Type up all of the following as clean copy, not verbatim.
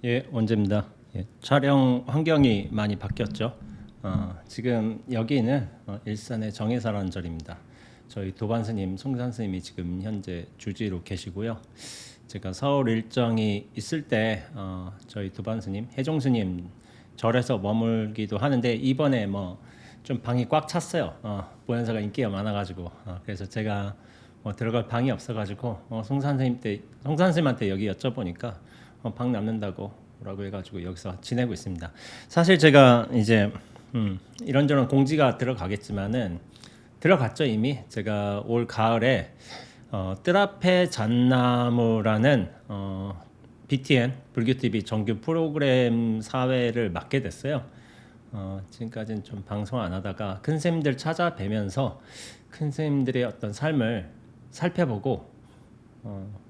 예, 원재입니다. 예, 촬영 환경이 많이 바뀌었죠. 지금 여기는 일산의 정해사란절입니다. 저희 도반 스님, 송산 스님이 지금 현재 주지로 계시고요. 제가 서울 일정이 있을 때 저희 도반 스님, 해종 스님 절에서 머물기도 하는데 이번에 뭐 좀 방이 꽉 찼어요. 보현사가 인기가 많아가지고 그래서 제가 뭐 들어갈 방이 없어가지고 송산 스님한테 여기 여쭤보니까 방 남는다고 라고 해가지고 여기서 지내고 있습니다. 사실 제가 이제 이런저런 공지가 들어가겠지만은 들어갔죠. 이미 제가 올 가을에 뜰 앞에 잣나무라는 BTN 불교 TV 정규 프로그램 사회를 맡게 됐어요. 지금까지는 좀 방송 안 하다가 큰 스님들 찾아뵈면서 큰 스님들의 어떤 삶을 살펴보고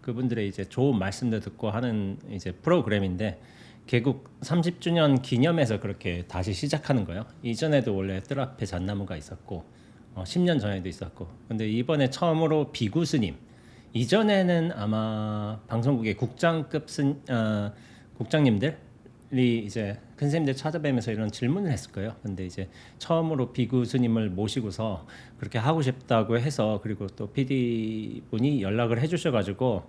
그분들의 이제 좋은 말씀도 듣고 하는 이제 프로그램인데 개국 30주년 기념해서 그렇게 다시 시작하는 거예요. 이전에도 원래 뜰 앞에 잣나무가 있었고 10년 전에도 있었고 근데 이번에 처음으로 비구 스님 이전에는 아마 방송국의 국장님들이 이제 큰 스님들 찾아뵈면서 이런 질문을 했을 거예요. 근데 이제 처음으로 비구 스님을 모시고서 그렇게 하고 싶다고 해서 그리고 또 PD 분이 연락을 해주셔가지고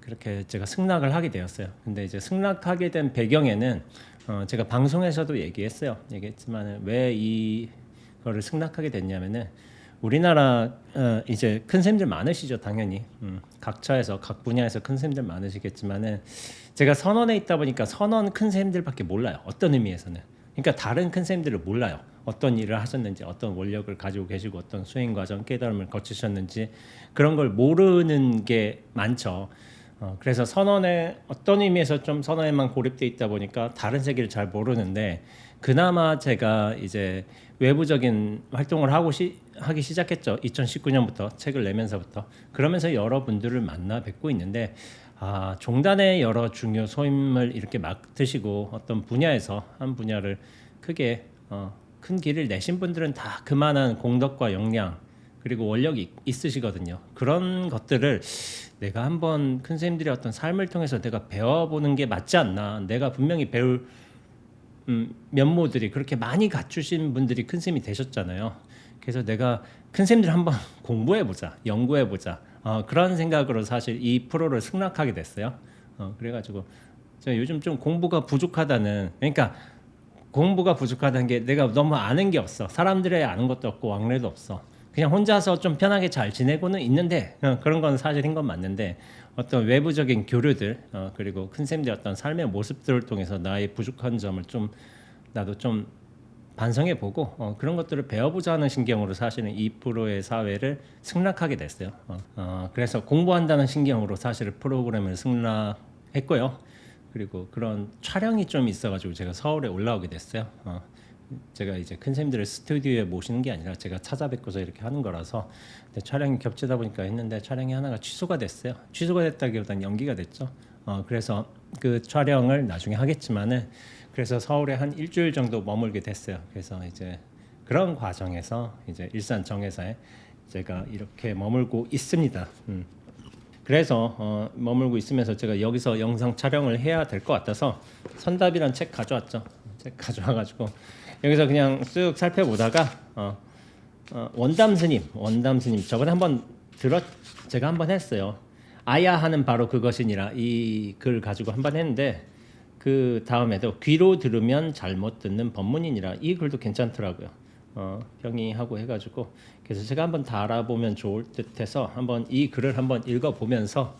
그렇게 제가 승낙을 하게 되었어요. 근데 이제 승낙하게 된 배경에는 제가 방송에서도 얘기했지만 왜 이거를 승낙하게 됐냐면은 우리나라 이제 큰 스님들 많으시죠, 당연히. 각처에서 각 분야에서 큰 스님들 많으시겠지만은 제가 선원에 있다 보니까 선원 큰 스님들밖에 몰라요. 어떤 의미에서는. 그러니까 다른 큰 스님들을 몰라요. 어떤 일을 하셨는지, 어떤 원력을 가지고 계시고, 어떤 수행 과정, 깨달음을 거치셨는지 그런 걸 모르는 게 많죠. 그래서 선언에 어떤 의미에서 좀 선언에만 고립돼 있다 보니까 다른 세계를 잘 모르는데 그나마 제가 이제 외부적인 활동을 하기 시작했죠. 2019년부터 책을 내면서부터 그러면서 여러분들을 만나 뵙고 있는데 종단의 여러 중요 소임을 이렇게 맡으시고 어떤 분야에서 한 분야를 크게 큰 길을 내신 분들은 다 그만한 공덕과 역량 그리고 원력이 있으시거든요. 그런 것들을 내가 한번 큰 스님들의 어떤 삶을 통해서 내가 배워보는 게 맞지 않나. 내가 분명히 배울 면모들이 그렇게 많이 갖추신 분들이 큰 스님이 되셨잖아요. 그래서 내가 큰 스님들 한번 공부해보자, 연구해보자. 그런 생각으로 사실 이 프로를 승낙하게 됐어요. 그래가지고 제가 요즘 좀 공부가 부족하다는 그러니까 공부가 부족하다는 게 내가 너무 아는 게 없어. 사람들의 아는 것도 없고 왕래도 없어. 그냥 혼자서 좀 편하게 잘 지내고는 있는데 그런 건 사실인 건 맞는데 어떤 외부적인 교류들 그리고 큰 쌤들의 어떤 삶의 모습들을 통해서 나의 부족한 점을 좀 나도 좀 반성해 보고 그런 것들을 배워보자는 신경으로 사실은 이 프로의 사회를 승낙하게 됐어요. 그래서 공부한다는 신경으로 사실 프로그램을 승낙했고요. 그리고 그런 촬영이 좀 있어가지고 제가 서울에 올라오게 됐어요. 제가 이제 큰 쌤들을 스튜디오에 모시는 게 아니라 제가 찾아뵙고서 이렇게 하는 거라서 촬영이 겹치다 보니까 했는데 촬영이 하나가 취소가 됐어요. 취소가 됐다기보다는 연기가 됐죠. 그래서 그 촬영을 나중에 하겠지만은 그래서 서울에 한 일주일 정도 머물게 됐어요. 그래서 이제 그런 과정에서 이제 일산 정회사에 제가 이렇게 머물고 있습니다. 그래서 머물고 있으면서 제가 여기서 영상 촬영을 해야 될 것 같아서 선답이란 책 가져왔죠. 책 가져와가지고 여기서 그냥 쓱 살펴보다가 원담 스님 저번에 한번 제가 한번 했어요. 아야 하는 바로 그것이니라 이 글 가지고 한번 했는데 그 다음에도 귀로 들으면 잘못 듣는 법문이니라 이 글도 괜찮더라고요. 병이하고 해가지고 그래서 제가 한번 다 알아보면 좋을 듯해서 한번 이 글을 한번 읽어보면서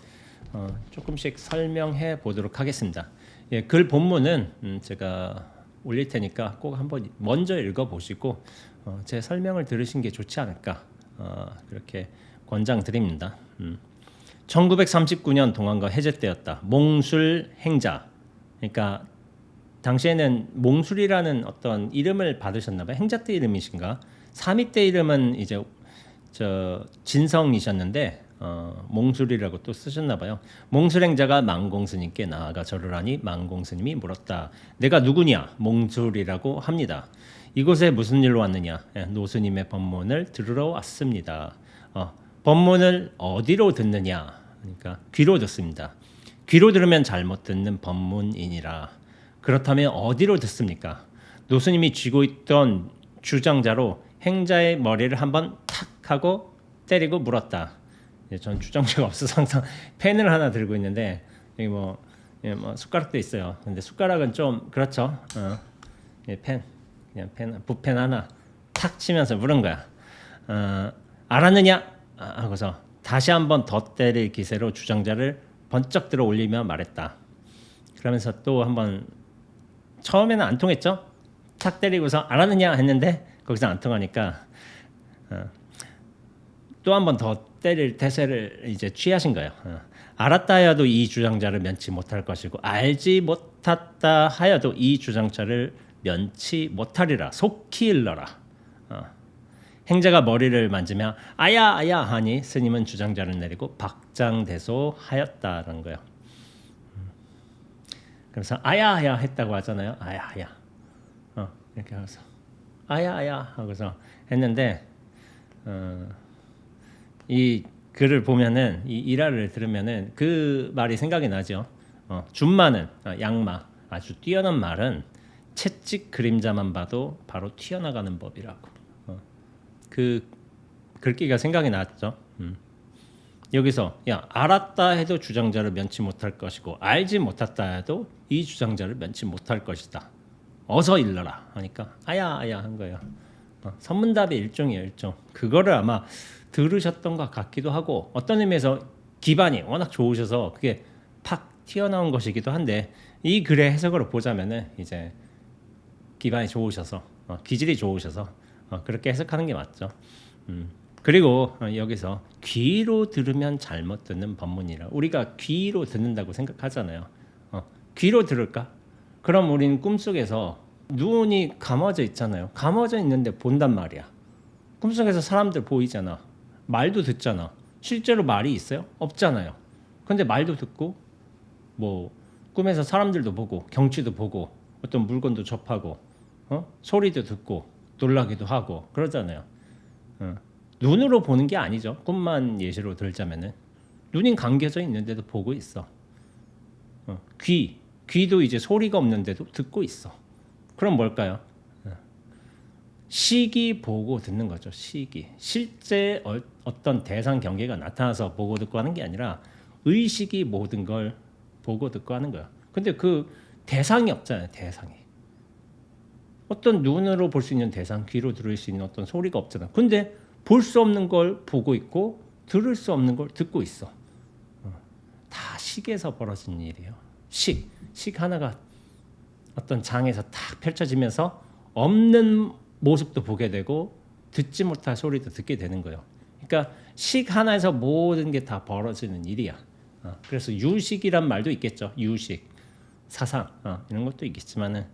조금씩 설명해 보도록 하겠습니다. 예, 글 본문은 제가 올릴 테니까 꼭 한번 먼저 읽어보시고 제 설명을 들으신 게 좋지 않을까 그렇게 권장드립니다. 1939년 동안과 해제 때였다. 몽술 행자 그러니까 당시에는 몽술이라는 어떤 이름을 받으셨나 봐요. 행자 때 이름이신가? 사미 때 이름은 이제 진성이셨는데 몽술이라고 또 쓰셨나 봐요. 몽술행자가 망공스님께 나아가 절을 하니 망공스님이 물었다. 내가 누구냐? 몽술이라고 합니다. 이곳에 무슨 일로 왔느냐? 노스님의 법문을 들으러 왔습니다. 법문을 어디로 듣느냐? 그러니까 귀로 듣습니다. 귀로 들으면 잘못 듣는 법문이니라. 그렇다면 어디로 듣습니까? 노스님이 쥐고 있던 주장자로 행자의 머리를 한번 탁 하고 때리고 물었다. 전 주장자가 없어서 항상 펜을 하나 들고 있는데 여기 뭐 숟가락도 있어요. 근데 숟가락은 좀 그렇죠. 펜 그냥 붓펜 하나 탁 치면서 물은 거야. 알았느냐? 하고서 다시 한번 더 때릴 기세로 주장자를 번쩍 들어 올리며 말했다. 그러면서 또 한번 처음에는 안 통했죠. 탁 때리고서 알았느냐 했는데 거기서 안 통하니까 또 한 번 더 때릴 태세를 이제 취하신 거예요. 알았다 하여도 이 주장자를 면치 못할 것이고 알지 못했다 하여도 이 주장자를 면치 못하리라. 속히 일러라. 행자가 머리를 만지며 아야 아야 하니 스님은 주장자를 내리고 박장대소 하였다는 거예요. 그래서 아야 아야 했다고 하잖아요. 아야 아야. 이렇게 해서 아야 아야 하고서 했는데 이 글을 보면은 이 일화를 들으면은 그 말이 생각이 나죠. 준마는 양마 아주 뛰어난 말은 채찍 그림자만 봐도 바로 튀어나가는 법이라고. 그 글귀가 생각이 났죠. 여기서 야 알았다 해도 주장자를 면치 못할 것이고 알지 못했다 해도 이 주장자를 면치 못할 것이다. 어서 일러라 하니까 아야 아야 한 거예요. 선문답의 일종이에요. 일종. 그거를 아마 들으셨던 것 같기도 하고 어떤 의미에서 기반이 워낙 좋으셔서 그게 팍 튀어나온 것이기도 한데 이 글의 해석으로 보자면은 이제 기반이 좋으셔서 기질이 좋으셔서 그렇게 해석하는 게 맞죠. 그리고 여기서 귀로 들으면 잘못 듣는 법문이라 우리가 귀로 듣는다고 생각하잖아요. 귀로 들을까? 그럼 우리는 꿈속에서 눈이 감아져 있잖아요. 감아져 있는데 본단 말이야. 꿈속에서 사람들 보이잖아. 말도 듣잖아. 실제로 말이 있어요? 없잖아요. 근데 말도 듣고 뭐 꿈에서 사람들도 보고 경치도 보고 어떤 물건도 접하고 소리도 듣고 놀라기도 하고 그러잖아요. 눈으로 보는 게 아니죠. 꿈만 예시로 들자면은 눈이 감겨져 있는데도 보고 있어. 귀도 이제 소리가 없는데도 듣고 있어. 그럼 뭘까요? 시기 보고 듣는 거죠. 시기. 실제 어떤 대상 경계가 나타나서 보고 듣고 하는 게 아니라 의식이 모든 걸 보고 듣고 하는 거야. 근데 그 대상이 없잖아요. 대상이. 어떤 눈으로 볼 수 있는 대상, 귀로 들을 수 있는 어떤 소리가 없잖아. 근데 볼 수 없는 걸 보고 있고 들을 수 없는 걸 듣고 있어. 다 식에서 벌어진 일이에요. 식 하나가 어떤 장에서 탁 펼쳐지면서 없는 모습도 보게 되고 듣지 못할 소리도 듣게 되는 거예요. 그러니까 식 하나에서 모든 게 다 벌어지는 일이야. 그래서 유식이란 말도 있겠죠. 유식, 사상 이런 것도 있겠지만은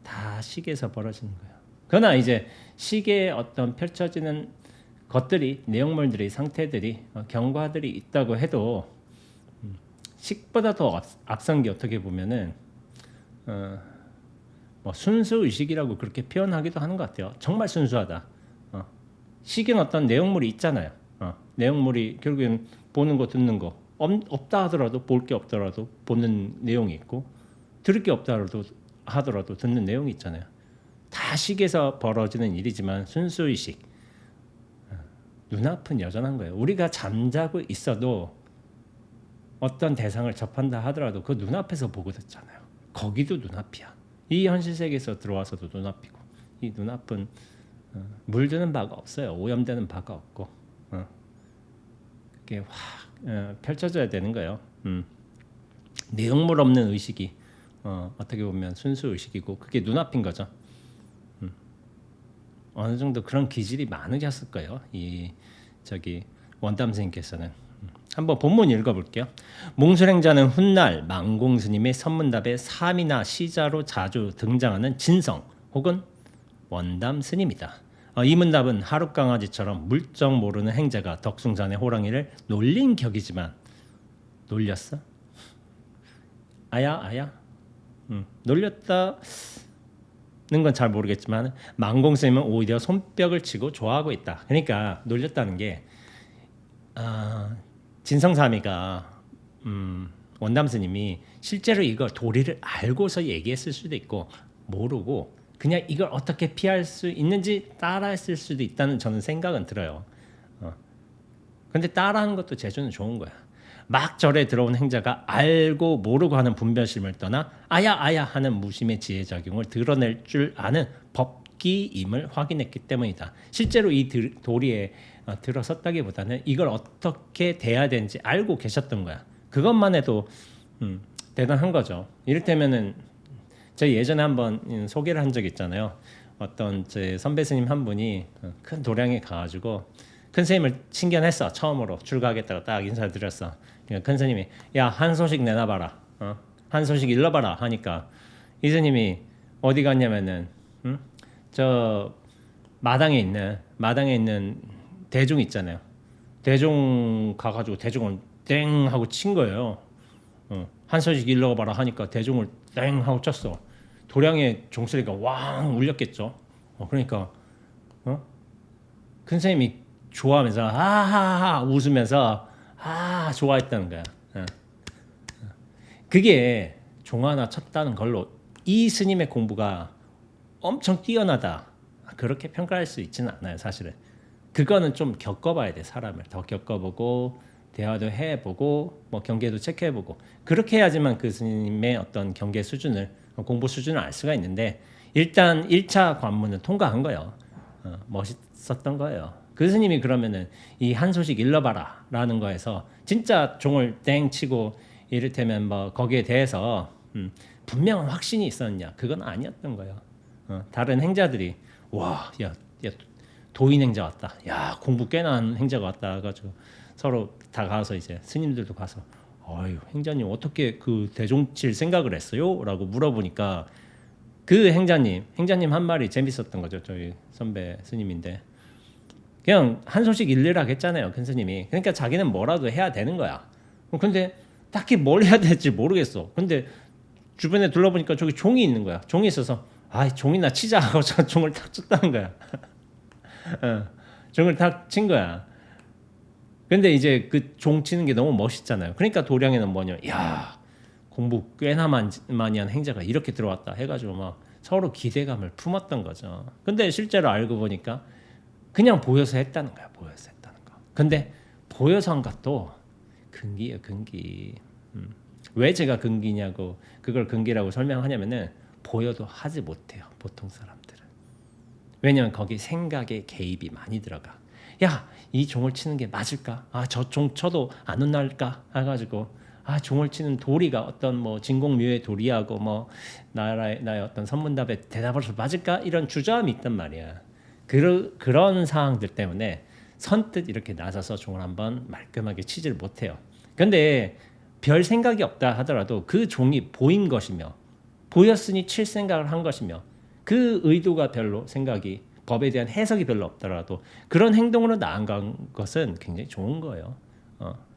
다 식에서 벌어지는 거예요. 그러나 이제 식에 어떤 펼쳐지는 것들이 내용물들이 상태들이 경과들이 있다고 해도 식보다 더 앞선 게 어떻게 보면은 뭐 순수 의식이라고 그렇게 표현하기도 하는 것 같아요. 정말 순수하다. 식은 어떤 내용물이 있잖아요. 내용물이 결국엔 보는 거 듣는 거 없다 하더라도 볼 게 없더라도 보는 내용이 있고 들을 게 없다 하더라도 듣는 내용이 있잖아요. 다 식에서 벌어지는 일이지만 순수 의식 눈앞은 여전한 거예요. 우리가 잠자고 있어도 어떤 대상을 접한다 하더라도 그 눈앞에서 보고 듣잖아요. 거기도 눈앞이야. 이 현실 세계에서 들어와서도 눈앞이고 이 눈앞은 물드는 바가 없어요. 오염되는 바가 없고 그게 확 펼쳐져야 되는 거예요. 내용물 없는 의식이 어떻게 보면 순수 의식이고 그게 눈앞인 거죠. 어느 정도 그런 기질이 많으셨을 거예요. 이 원담 선생님께서는 한번 본문 읽어볼게요. 몽술행자는 훗날 망공스님의 선문답에 삼이나 시자로 자주 등장하는 진성 혹은 원담 스님이다. 이 문답은 하룻강아지처럼 물정 모르는 행자가 덕숭산의 호랑이를 놀린 격이지만 놀렸어? 아야? 놀렸다는 건 잘 모르겠지만 망공스님은 오히려 손뼉을 치고 좋아하고 있다. 그러니까 놀렸다는 게 진성삼이가 원담 스님이 실제로 이걸 도리를 알고서 얘기했을 수도 있고 모르고 그냥 이걸 어떻게 피할 수 있는지 따라했을 수도 있다는 저는 생각은 들어요. 근데 따라하는 것도 재주는 좋은 거야. 막 절에 들어온 행자가 알고 모르고 하는 분별심을 떠나 아야 아야 하는 무심의 지혜작용을 드러낼 줄 아는 법기임을 확인했기 때문이다. 실제로 이 도리에 들어섰다기보다는 이걸 어떻게 대해야 되는지 알고 계셨던 거야. 그것만 해도 대단한 거죠. 이를테면은 제가 예전에 한번 소개를 한 적 있잖아요. 어떤 제 선배 스님 한 분이 큰 도량에 가가지고 큰 스님을 신견했어. 처음으로 출가하겠다고 딱 인사를 드렸어. 그러니까 큰 스님이 야, 한 소식 내놔봐라. 한 소식 일러봐라 하니까 이 스님이 어디 갔냐면은 저 마당에 있는 대중 있잖아요. 대중 가가지고 대중을 땡 하고 친 거예요. 한 소식 일러봐라 하니까 대중을 땡 하고 쳤어. 도량의 종소리가 왕 울렸겠죠. 그러니까 큰 스님이 좋아하면서 하하하 웃으면서 좋아했다는 거야. 그게 종 하나 쳤다는 걸로 이 스님의 공부가 엄청 뛰어나다 그렇게 평가할 수 있지는 않아요. 사실은 그거는 좀 겪어봐야 돼. 사람을 더 겪어보고 대화도 해보고 뭐 경계도 체크해보고 그렇게 해야지만 그 스님의 어떤 경계 수준을 공부 수준을 알 수가 있는데 일단 1차 관문은 통과한 거예요. 멋있었던 거예요. 그 스님이 그러면은 이 한 소식 일러봐라 라는 거에서 진짜 종을 땡 치고 이를테면 뭐 거기에 대해서 분명한 확신이 있었냐 그건 아니었던 거예요. 다른 행자들이 와, 야 도인 행자 왔다. 야 공부 꽤나 한 행자가 왔다. 가지고 서로 다 가서 이제 스님들도 가서 아유 행자님 어떻게 그 대종 칠 생각을 했어요? 라고 물어보니까 그 행자님 한 말이 재밌었던 거죠. 저희 선배 스님인데 그냥 한 소식 일리라고 했잖아요. 큰 스님이. 그러니까 자기는 뭐라도 해야 되는 거야. 근데 딱히 뭘 해야 될지 모르겠어. 근데 주변에 둘러보니까 저기 종이 있는 거야. 종이 있어서 종이나 치자 하고 저 종을 탁 쳤다는 거야. 종을 탁 친 거야. 근데 이제 그 종 치는 게 너무 멋있잖아요. 그러니까 도량에는 뭐냐, 야 공부 꽤나 많이 한 행자가 이렇게 들어왔다 해가지고 막 서로 기대감을 품었던 거죠. 근데 실제로 알고 보니까 그냥 보여서 했다는 거야. 보여서 했다는 거. 근데 보여서 한 것도 근기예요. 근기. 왜 제가 근기냐고 그걸 근기라고 설명하냐면은 보여도 하지 못해요. 보통 사람들은. 왜냐면 거기 생각의 개입이 많이 들어가. 야, 이 종을 치는 게 맞을까? 저 종 쳐도 안 혼날까? 해가지고 종을 치는 도리가 어떤 뭐 진공묘의 도리하고 뭐 나의 어떤 선문답에 대답으로서 맞을까? 이런 주저함이 있단 말이야. 그런 상황들 때문에 선뜻 이렇게 나서서 종을 한번 말끔하게 치지를 못해요. 근데 별 생각이 없다 하더라도 그 종이 보인 것이며 보였으니 칠 생각을 한 것이며 그 의도가 별로 생각이 법에 대한 해석이 별로 없더라도 그런 행동으로 나아간 것은 굉장히 좋은 거예요.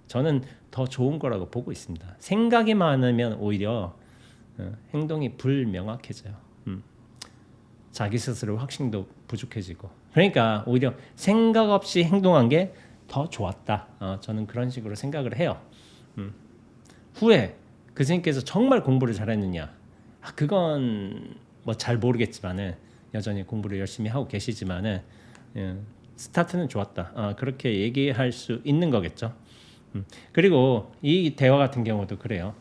저는 더 좋은 거라고 보고 있습니다. 생각이 많으면 오히려 행동이 불명확해져요. 자기 스스로 확신도 부족해지고 그러니까 오히려 생각 없이 행동한 게 더 좋았다. 저는 그런 식으로 생각을 해요. 후에 그 선생님께서 정말 공부를 잘했느냐 그건 뭐 잘 모르겠지만은 여전히 공부를 열심히 하고 계시지만은 스타트는 좋았다. 그렇게 얘기할 수 있는 거겠죠. 그리고 이 대화 같은 경우도 그래요.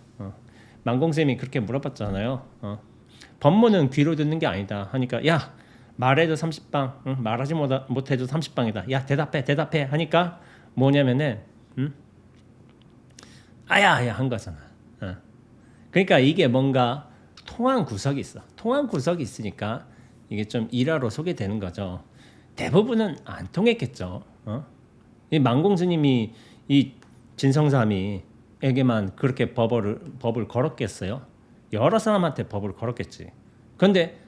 만공쌤이 그렇게 물어봤잖아요. 법문은 귀로 듣는 게 아니다 하니까 야 말해도 30방 말하지 못해도 30방이다. 야 대답해 하니까 뭐냐면은 아야 한 거잖아. 그러니까 이게 뭔가 통한 구석이 있어. 통한 구석이 있으니까 이게 좀 일화로 소개되는 거죠. 대부분은 안 통했겠죠. 이 만공스님이 이 진성사미에게만 그렇게 법을 걸었겠어요? 여러 사람한테 법을 걸었겠지. 그런데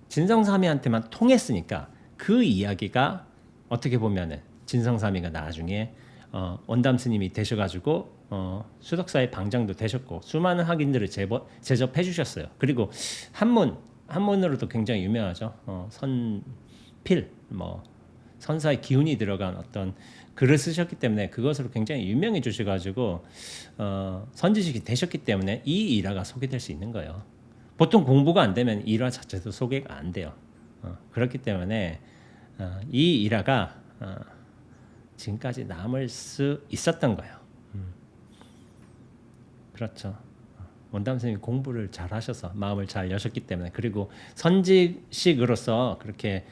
진성사미한테만 통했으니까 그 이야기가 어떻게 보면은 진성사미가 나중에 원담 스님이 되셔가지고 수덕사의 방장도 되셨고 수많은 학인들을 제접해 주셨어요. 그리고 한문으로도 굉장히 유명하죠. 선필, 뭐 선사의 기운이 들어간 어떤 글을 쓰셨기 때문에 그것으로 굉장히 유명해 주셔가지고 선지식이 되셨기 때문에 이 일화가 소개될 수 있는 거예요. 보통 공부가 안 되면 일화 자체도 소개가 안 돼요. 그렇기 때문에 이 일화가 지금까지 남을 수 있었던 거예요. 그렇죠. 원담 선생님이 공부를 잘 하셔서 마음을 잘 여셨기 때문에, 그리고 선지식으로서 그렇게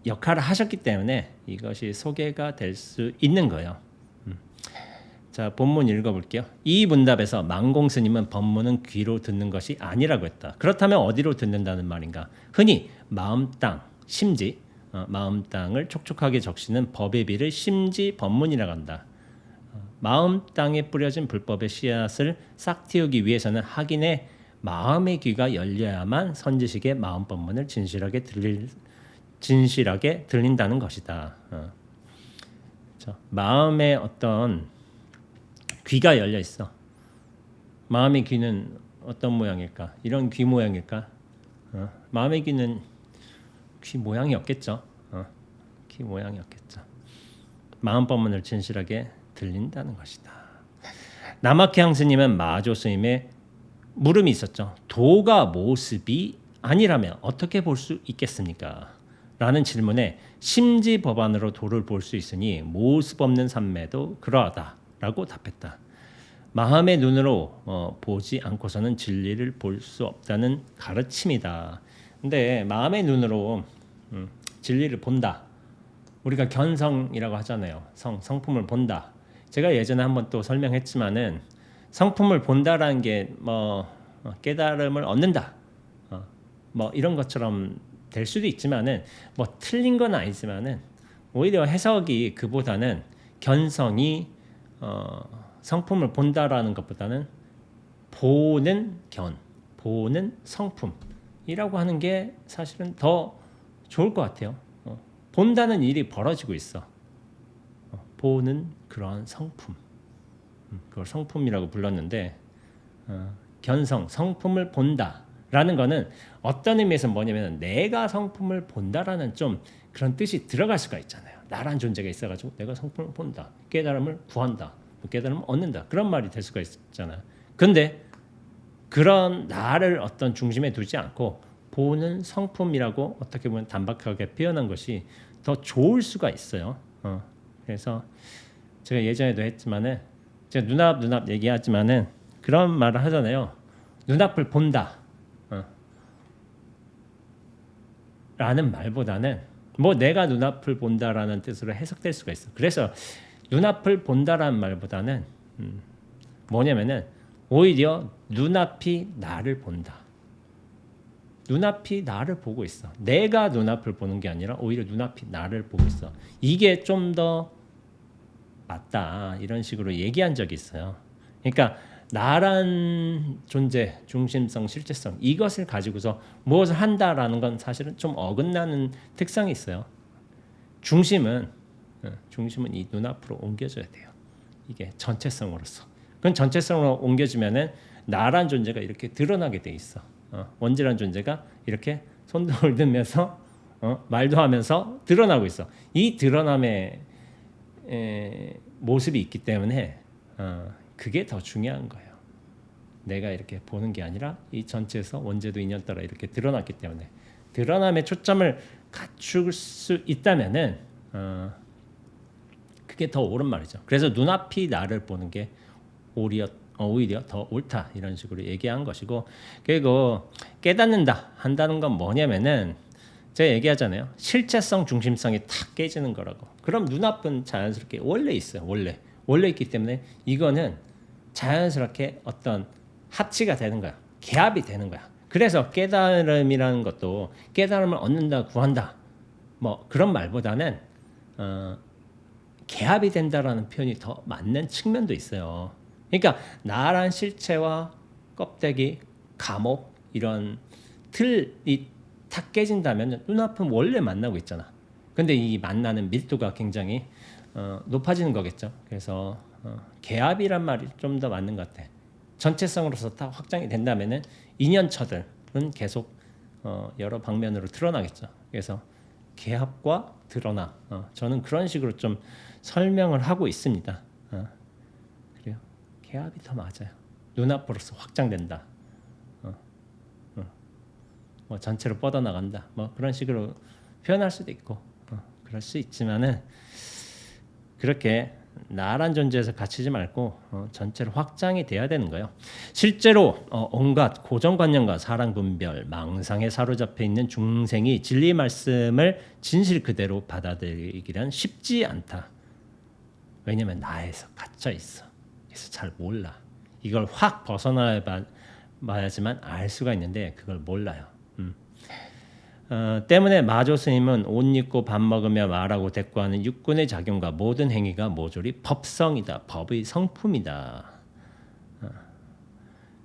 역할을 하셨기 때문에 이것이 소개가 될 수 있는 거예요. 자, 본문 읽어볼게요. 이 문답에서 망공 스님은 법문은 귀로 듣는 것이 아니라고 했다. 그렇다면 어디로 듣는다는 말인가? 흔히 마음 땅, 심지, 마음 땅을 촉촉하게 적시는 법의 비를 심지 법문이라고 한다. 마음 땅에 뿌려진 불법의 씨앗을 싹 틔우기 위해서는 학인의 마음의 귀가 열려야만 선지식의 마음 법문을 진실하게 들린다는 것이다. 마음의 어떤 귀가 열려 있어. 마음의 귀는 어떤 모양일까? 이런 귀 모양일까? 마음의 귀는 귀 모양이 없겠죠. 귀 모양이 없겠죠. 마음 법문을 진실하게 들린다는 것이다. 남학향 스님은 마조 스님의 물음이 있었죠. 도가 모습이 아니라면 어떻게 볼 수 있겠습니까? 라는 질문에 심지 법안으로 도를 볼 수 있으니 모습 없는 삼매도 그러하다 라고 답했다. 마음의 눈으로 보지 않고서는 진리를 볼 수 없다는 가르침이다. 근데 마음의 눈으로 진리를 본다. 우리가 견성이라고 하잖아요. 성품을 본다. 제가 예전에 한번 또 설명했지만은 성품을 본다라는 게 깨달음을 얻는다. 이런 것처럼 될 수도 있지만은 틀린 건 아니지만은 오히려 해석이 그보다는 견성이 성품을 본다라는 것보다는 보는 보는 성품이라고 하는 게 사실은 더 좋을 것 같아요. 본다는 일이 벌어지고 있어. 보는 그러한 성품, 그걸 성품이라고 불렀는데 견성, 성품을 본다라는 거는 어떤 의미에서 뭐냐면 내가 성품을 본다라는 좀 그런 뜻이 들어갈 수가 있잖아요. 나란 존재가 있어가지고 내가 성품을 본다, 깨달음을 구한다, 깨달음을 얻는다, 그런 말이 될 수가 있잖아요. 근데 그런 나를 어떤 중심에 두지 않고 보는 성품이라고 어떻게 보면 단박하게 표현한 것이 더 좋을 수가 있어요. 그래서 제가 예전에도 했지만은 제가 눈앞 얘기하지만은 그런 말을 하잖아요. 눈앞을 본다. 라는 말보다는 내가 눈앞을 본다라는 뜻으로 해석될 수가 있어. 그래서 눈앞을 본다라는 말보다는 뭐냐면은 오히려 눈앞이 나를 본다. 눈앞이 나를 보고 있어. 내가 눈앞을 보는 게 아니라 오히려 눈앞이 나를 보고 있어. 이게 좀 더 맞다. 이런 식으로 얘기한 적이 있어요. 그러니까 나란 존재, 중심성, 실제성, 이것을 가지고서 무엇을 한다라는 건 사실은 좀 어긋나는 특성이 있어요. 중심은 이 눈앞으로 옮겨져야 돼요. 이게 전체성으로서. 그건 전체성으로 옮겨지면은 나란 존재가 이렇게 드러나게 돼 있어. 원지란 존재가 이렇게 손도 들면서 말도 하면서 드러나고 있어. 이 드러남의 모습이 있기 때문에 그게 더 중요한 거예요. 내가 이렇게 보는 게 아니라 이 전체에서 원죄도 인연따라 이렇게 드러났기 때문에 드러남에 초점을 갖출 수 있다면은 그게 더 옳은 말이죠. 그래서 눈앞이 나를 보는 게 오히려 더 옳다, 이런 식으로 얘기한 것이고, 그리고 깨닫는다 한다는 건 뭐냐면은 제가 얘기하잖아요. 실체성, 중심성이 탁 깨지는 거라고. 그럼 눈앞은 자연스럽게 원래 있어요. 원래 있기 때문에 이거는 자연스럽게 어떤 합치가 되는 거야. 개합이 되는 거야. 그래서 깨달음이라는 것도 깨달음을 얻는다, 구한다, 그런 말보다는 개합이 된다라는 표현이 더 맞는 측면도 있어요. 그러니까 나란 실체와 껍데기, 감옥, 이런 틀이 탁 깨진다면 눈앞은 원래 만나고 있잖아. 근데 이 만나는 밀도가 굉장히 높아지는 거겠죠. 그래서 개합이란 말이 좀 더 맞는 것 같아. 전체성으로서 다 확장이 된다면은 인연처들은 계속 여러 방면으로 드러나겠죠. 그래서 개합과 드러나. 저는 그런 식으로 좀 설명을 하고 있습니다. 그래요. 개합이 더 맞아요. 눈앞으로서 확장된다. 뭐 전체로 뻗어나간다. 뭐 그런 식으로 표현할 수도 있고 그럴 수 있지만은 그렇게 나란 존재에서 갇히지 말고 전체로 확장이 돼야 되는 거예요. 실제로 온갖 고정관념과 사랑분별, 망상에 사로잡혀 있는 중생이 진리 말씀을 진실 그대로 받아들이기란 쉽지 않다. 왜냐하면 나에서 갇혀 있어. 그래서 잘 몰라. 이걸 확 벗어나야지만 알 수가 있는데 그걸 몰라요. 때문에 마조 스님은 옷 입고 밥 먹으며 말하고 대꾸하는 육군의 작용과 모든 행위가 모조리 법성이다. 법의 성품이다.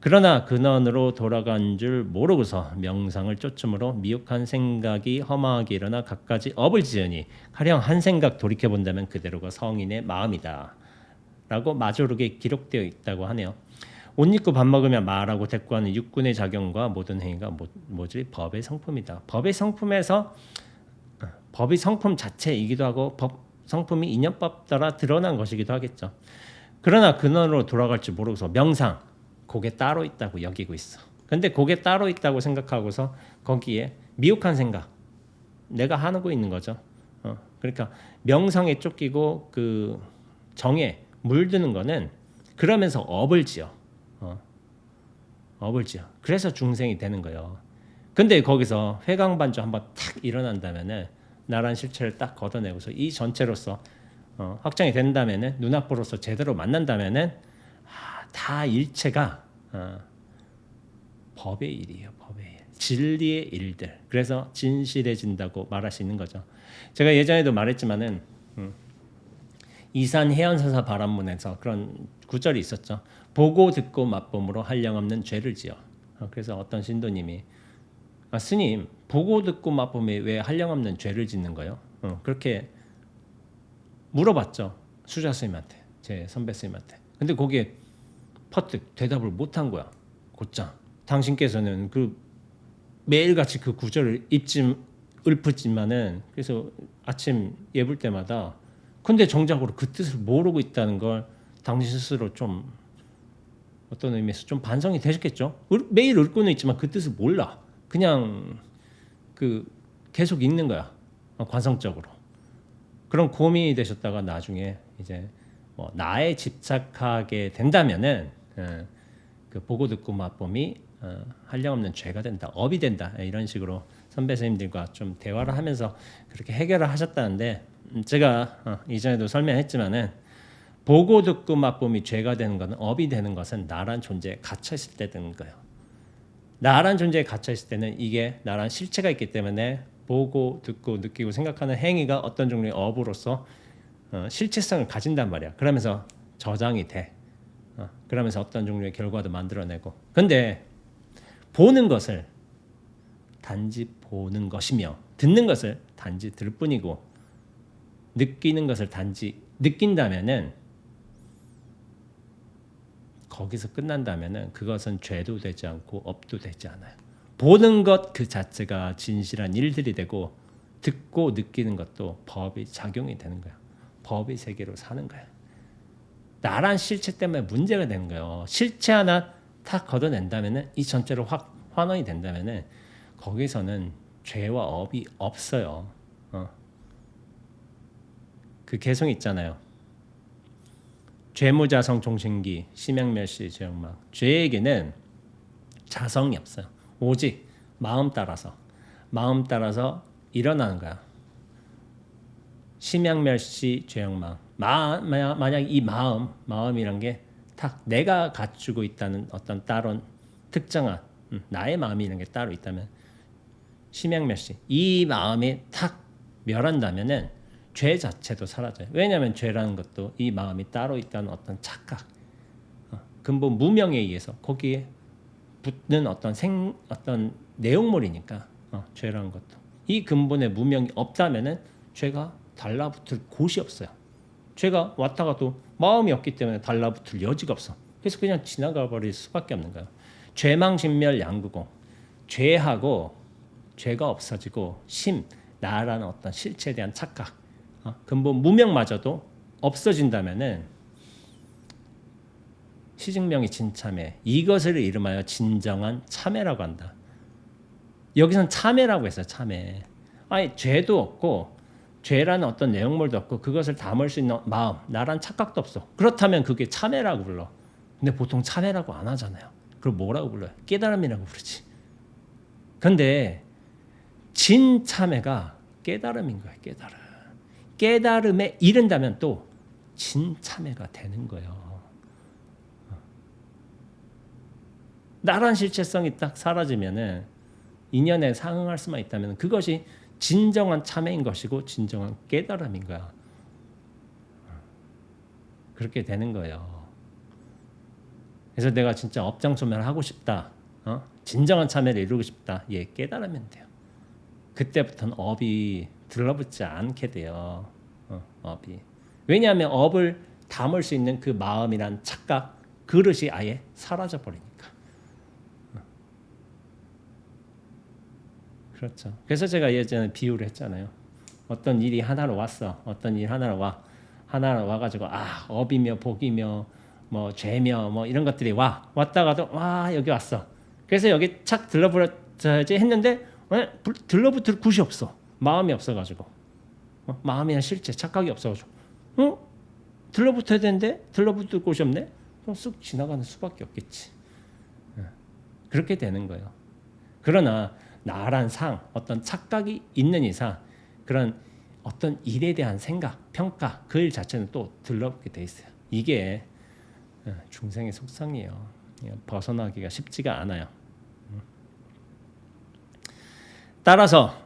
그러나 근원으로 돌아간 줄 모르고서 명상을 쫓음으로 미혹한 생각이 허망하게 일어나 갖가지 업을 지으니 가령 한 생각 돌이켜본다면 그대로가 성인의 마음이다. 라고 마조록에 기록되어 있다고 하네요. 옷 입고 밥 먹으며 말하고 대꾸하는 육군의 작용과 모든 행위가 뭐지? 법의 성품이다. 법의 성품에서 법의 성품 자체이기도 하고 법 성품이 인연법 따라 드러난 것이기도 하겠죠. 그러나 근원으로 돌아갈 줄 모르고서 명상, 그게 따로 있다고 여기고 있어. 근데 그게 따로 있다고 생각하고서 거기에 미혹한 생각, 내가 하고 있는 거죠. 그러니까 명상에 쫓기고 그 정에 물드는 거는 그러면서 업을 지어. 업을 지어. 그래서 중생이 되는 거예요. 근데 거기서 회광반조 한번 탁 일어난다면은 나란 실체를 딱 걷어내고서 이 전체로서 확장이 된다면은 눈앞으로서 제대로 만난다면은 다 일체가 법의 일이에요. 법의 일. 진리의 일들. 그래서 진실해진다고 말할 수 있는 거죠. 제가 예전에도 말했지만은 이산 해연사사 바람문에서 그런 구절이 있었죠. 보고 듣고 맛봄으로 한량없는 죄를 지어. 그래서 어떤 신도님이 스님 보고 듣고 맛봄에 왜 한량없는 죄를 짓는 거예요? 그렇게 물어봤죠. 수자 스님한테, 제 선배 스님한테. 근데 거기에 퍼뜩 대답을 못한 거야. 곧장 당신께서는 그 매일같이 그 구절을 읊지만은 그래서 아침 예불 때마다 근데 정작으로 그 뜻을 모르고 있다는 걸 당신 스스로 좀 어떤 의미에서 좀 반성이 되셨겠죠. 매일 읽고는 있지만 그 뜻을 몰라. 그냥 그 계속 읽는 거야. 관성적으로. 그런 고민이 되셨다가 나중에 이제 뭐 나에 집착하게 된다면은 그 보고 듣고 맛봄이 한량없는 죄가 된다, 업이 된다, 이런 식으로 선배 선생님들과 좀 대화를 하면서 그렇게 해결을 하셨다는데 제가 이전에도 설명했지만은 보고 듣고 맛봄이 죄가 되는 것은 업이 되는 것은 나란 존재에 갇혀 있을 때 되는 거예요. 나란 존재에 갇혀 있을 때는 이게 나란 실체가 있기 때문에 보고 듣고 느끼고 생각하는 행위가 어떤 종류의 업으로서 실체성을 가진단 말이야. 그러면서 저장이 돼. 그러면서 어떤 종류의 결과도 만들어내고. 근데 보는 것을 단지 보는 것이며 듣는 것을 단지 들을 뿐이고 느끼는 것을 단지 느낀다면은 거기서 끝난다면은 그것은 죄도 되지 않고 업도 되지 않아요. 보는 것 그 자체가 진실한 일들이 되고 듣고 느끼는 것도 법이 작용이 되는 거야. 법의 세계로 사는 거야. 나란 실체 때문에 문제가 되는 거예요. 실체 하나 탁 걷어낸다면은 이 전체로 확 환원이 된다면은 거기서는 죄와 업이 없어요. 그 개성 있잖아요. 죄무자성 종신기 심양멸시 죄영막. 죄에게는 자성이 없어요. 오직 마음 따라서 일어나는 거야. 심양멸시 죄영막. 만약 이 마음이란 게 딱 내가 갖추고 있다는 어떤 따로 특정한 나의 마음이라는 게 따로 있다면 심양멸시 이 마음이 탁 멸한다면은 죄 자체도 사라져요. 왜냐하면 죄라는 것도 이 마음이 따로 있다는 어떤 착각, 근본 무명에 의해서 거기에 붙는 어떤 내용물이니까 죄라는 것도 이 근본의 무명이 없다면은 죄가 달라붙을 곳이 없어요. 죄가 왔다가도 마음이 없기 때문에 달라붙을 여지가 없어. 그래서 그냥 지나가 버릴 수밖에 없는 거예요. 죄망신멸 양구공. 죄하고 죄가 없어지고 나라는 어떤 실체에 대한 착각, 근본 무명마저도 없어진다면은 시증명의 진참회, 이것을 이름하여 진정한 참회라고 한다. 여기선 참회라고 했어요. 참회. 아니 죄도 없고 죄라는 어떤 내용물도 없고 그것을 담을 수 있는 마음, 나란 착각도 없어. 그렇다면 그게 참회라고 불러. 근데 보통 참회라고 안 하잖아요. 그럼 뭐라고 불러요? 깨달음이라고 부르지. 근데 진참회가 깨달음인 거예요. 깨달음. 깨달음에 이른다면 또 진참회가 되는 거예요. 나란 실체성이 딱 사라지면은 인연에 상응할 수만 있다면 그것이 진정한 참회인 것이고 진정한 깨달음인 거야. 그렇게 되는 거예요. 그래서 내가 진짜 업장소멸을 하고 싶다, 진정한 참회를 이루고 싶다, 깨달으면 돼요. 그때부터는 업이 들러붙지 않게 돼요. 업이. 왜냐하면 업을 담을 수 있는 그 마음이란 착각, 그릇이 아예 사라져 버리니까. 그렇죠. 그래서 제가 예전에 비유를 했잖아요. 어떤 일이 하나로 왔어. 어떤 일 하나로 와가지고 업이며 복이며 뭐 죄며 뭐 이런 것들이 왔다가도 여기 왔어. 그래서 여기 착 들러붙어야지 했는데 들러붙을 곳이 없어. 마음이 없어가지고 마음이나 실체 착각이 없어가지고 들러붙어야 되는데 들러붙을 곳이 없네. 그럼 쑥 지나가는 수밖에 없겠지. 그렇게 되는 거예요. 그러나 나란 어떤 착각이 있는 이상 그런 어떤 일에 대한 생각, 평가 그 일 자체는 또 들러붙게 돼 있어요. 이게 중생의 속성이에요. 벗어나기가 쉽지가 않아요. 따라서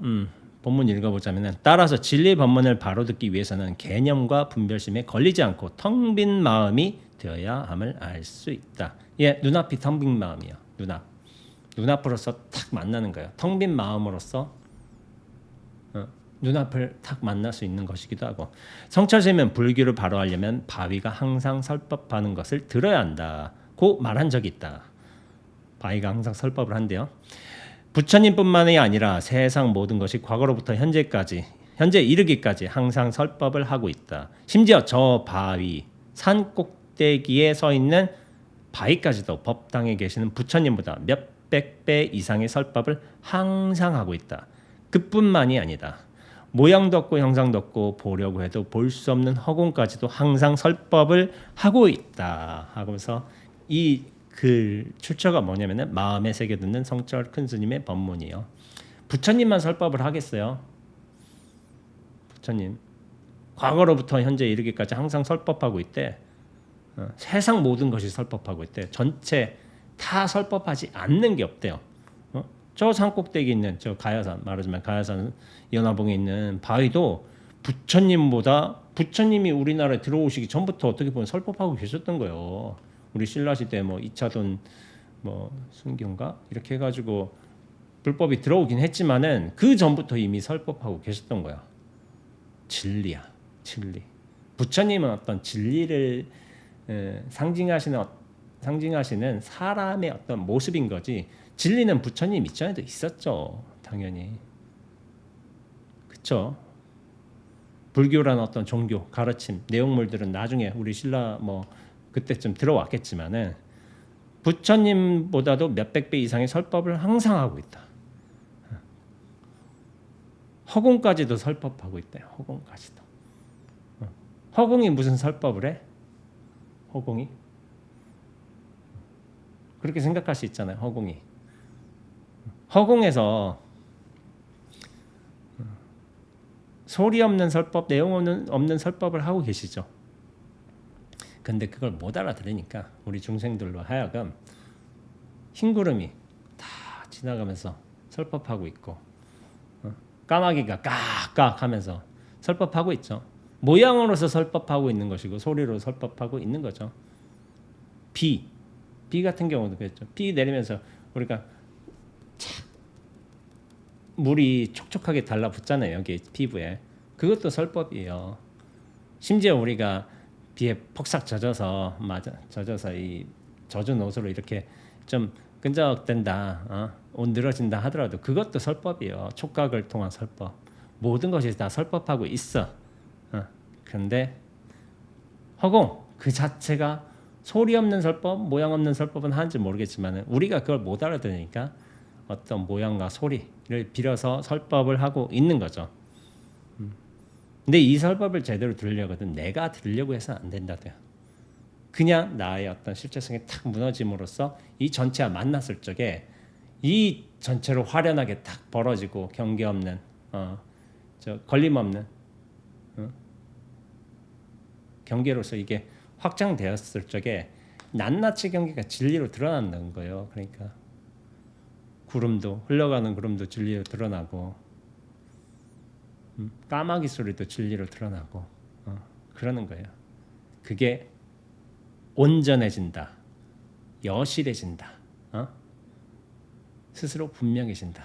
본문 읽어보자면 따라서 진리 법문을 바로 듣기 위해서는 개념과 분별심에 걸리지 않고 텅 빈 마음이 되어야 함을 알 수 있다. 눈앞이 텅 빈 마음이에요. 눈앞으로서 탁 만나는 거예요. 텅 빈 마음으로서 눈앞을 탁 만날 수 있는 것이기도 하고 성철스님은 불교를 바로 하려면 바위가 항상 설법하는 것을 들어야 한다고 말한 적이 있다. 바위가 항상 설법을 한대요. 부처님뿐만이 아니라 세상 모든 것이 과거로부터 현재 이르기까지 항상 설법을 하고 있다. 심지어 저 바위 산 꼭대기에 서 있는 바위까지도 법당에 계시는 부처님보다 몇백 배 이상의 설법을 항상 하고 있다. 그뿐만이 아니다. 모양도 없고 형상도 없고 보려고 해도 볼 수 없는 허공까지도 항상 설법을 하고 있다 하면서 이 글 출처가 뭐냐면은 마음에 새겨듣는 성철 큰 스님의 법문이요. 부처님만 설법을 하겠어요? 부처님 과거로부터 현재 이르기까지 항상 설법하고 있대. 세상 모든 것이 설법하고 있대. 전체 다 설법하지 않는 게 없대요. 저 산꼭대기 있는 저 가야산, 말하자면 가야산 연화봉에 있는 바위도 부처님이 우리나라에 들어오시기 전부터 어떻게 보면 설법하고 계셨던 거예요. 우리 신라 시대 뭐 2차돈 뭐 순교인가 이렇게 해가지고 불법이 들어오긴 했지만은 그 전부터 이미 설법하고 계셨던 거야. 진리야, 진리. 부처님은 어떤 진리를 상징하시는 사람의 어떤 모습인 거지. 진리는 부처님 이전에도 있었죠, 당연히. 그렇죠. 불교라는 어떤 종교, 가르침, 내용물들은 나중에 우리 신라 뭐 그때쯤 들어왔겠지만은 부처님보다도 몇백 배 이상의 설법을 항상 하고 있다. 허공까지도 설법하고 있대요. 허공까지도. 허공이 무슨 설법을 해? 허공이? 그렇게 생각할 수 있잖아요. 허공에서 소리 없는 설법, 내용 없는 설법을 하고 계시죠. 근데 그걸 못 알아들으니까 우리 중생들로 하여금 흰 구름이 다 지나가면서 설법하고 있고 까마귀가 깍깍 하면서 설법하고 있죠. 모양으로서 설법하고 있는 것이고 소리로 설법하고 있는 거죠. 비 같은 경우도 그랬죠. 비 내리면서 우리가 물이 촉촉하게 달라붙잖아요. 여기 피부에. 그것도 설법이에요. 심지어 우리가 비에 폭삭 젖어서 이 젖은 옷으로 이렇게 좀 끈적댄다, 옷 늘어진다 하더라도 그것도 설법이에요. 촉각을 통한 설법. 모든 것이 다 설법하고 있어. 그런데 허공 그 자체가 소리 없는 설법, 모양 없는 설법은 하는지 모르겠지만 우리가 그걸 못 알아들으니까 어떤 모양과 소리를 빌어서 설법을 하고 있는 거죠. 근데 이 설법을 제대로 들으려거든 내가 들으려고 해서 안 된다고요. 그냥 나의 어떤 실제성이 탁 무너짐으로써 이 전체와 만났을 적에 이 전체로 화려하게 탁 벌어지고 경계 없는 걸림 없는 경계로서 이게 확장되었을 적에 낱낱이 경계가 진리로 드러난다는 거예요. 그러니까 구름도 흘러가는 구름도 진리로 드러나고 까마귀 소리도 진리로 드러나고 그러는 거예요. 그게 온전해진다, 여실해진다, 스스로 분명해진다.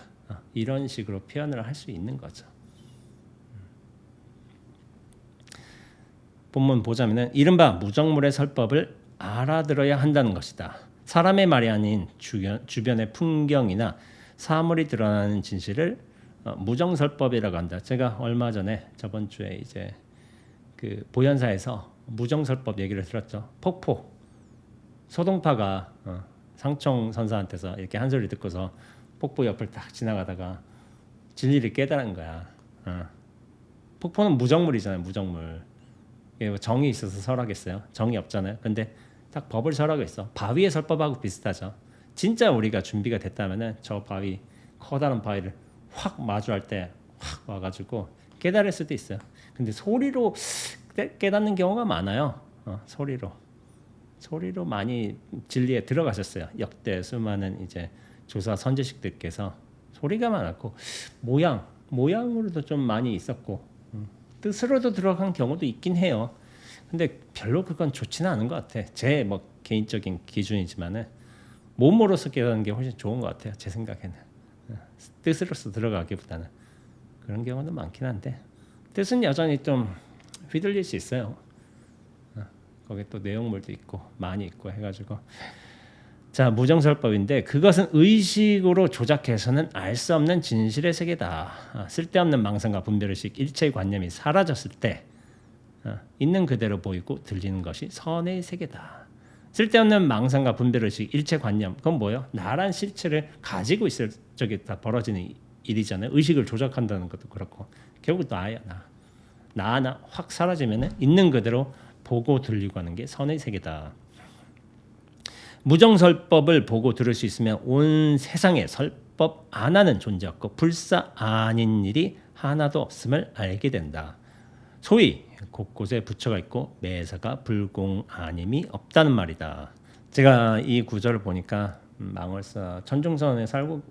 이런 식으로 표현을 할 수 있는 거죠. 본문 보자면은 이른바 무정물의 설법을 알아들어야 한다는 것이다. 사람의 말이 아닌 주변의 풍경이나 사물이 드러나는 진실을 무정설법이라고 한다. 제가 얼마 전에 저번 주에 이제 그 보현사에서 무정설법 얘기를 들었죠. 폭포 소동파가 상총 선사한테서 이렇게 한 소리 듣고서 폭포 옆을 딱 지나가다가 진리를 깨달은 거야. 폭포는 무정물이잖아요. 무정물. 정이 있어서 설하겠어요? 정이 없잖아요. 근데 딱 법을 설하고 있어. 바위의 설법하고 비슷하죠. 진짜 우리가 준비가 됐다면은 저 바위 커다란 바위를 확 마주할 때 확 와가지고 깨달을 수도 있어요. 근데 소리로 깨닫는 경우가 많아요. 소리로 많이 진리에 들어가셨어요. 역대 수많은 이제 조사 선지식들께서 소리가 많았고 모양으로도 좀 많이 있었고 뜻으로도 들어간 경우도 있긴 해요. 근데 별로 그건 좋지는 않은 것 같아. 제 뭐 개인적인 기준이지만은 몸으로서 깨닫는 게 훨씬 좋은 것 같아요. 제 생각에는 뜻으로서 들어가기보다는 그런 경우도 많긴 한데 뜻은 여전히 좀 휘둘릴 수 있어요. 거기에 또 내용물도 있고 많이 있고 해가지고 자 무정설법인데 그것은 의식으로 조작해서는 알 수 없는 진실의 세계다. 쓸데없는 망상과 분별의식 일체의 관념이 사라졌을 때 있는 그대로 보이고 들리는 것이 선의 세계다. 쓸데없는 망상과 분별의식 일체 관념 그건 뭐예요? 나란 실체를 가지고 있을 적에 다 벌어지는 일이잖아요. 의식을 조작한다는 것도 그렇고 결국 나야 나 하나 확 사라지면 있는 그대로 보고 들리고 하는 게 선의 세계다. 무정설법을 보고 들을 수 있으면 온 세상에 설법 안 하는 존재 없고 불사 아닌 일이 하나도 없음을 알게 된다. 소위 곳곳에 부처가 있고 매사가 불공아님이 없다는 말이다. 제가 이 구절을 보니까 망월사 천중선에 살고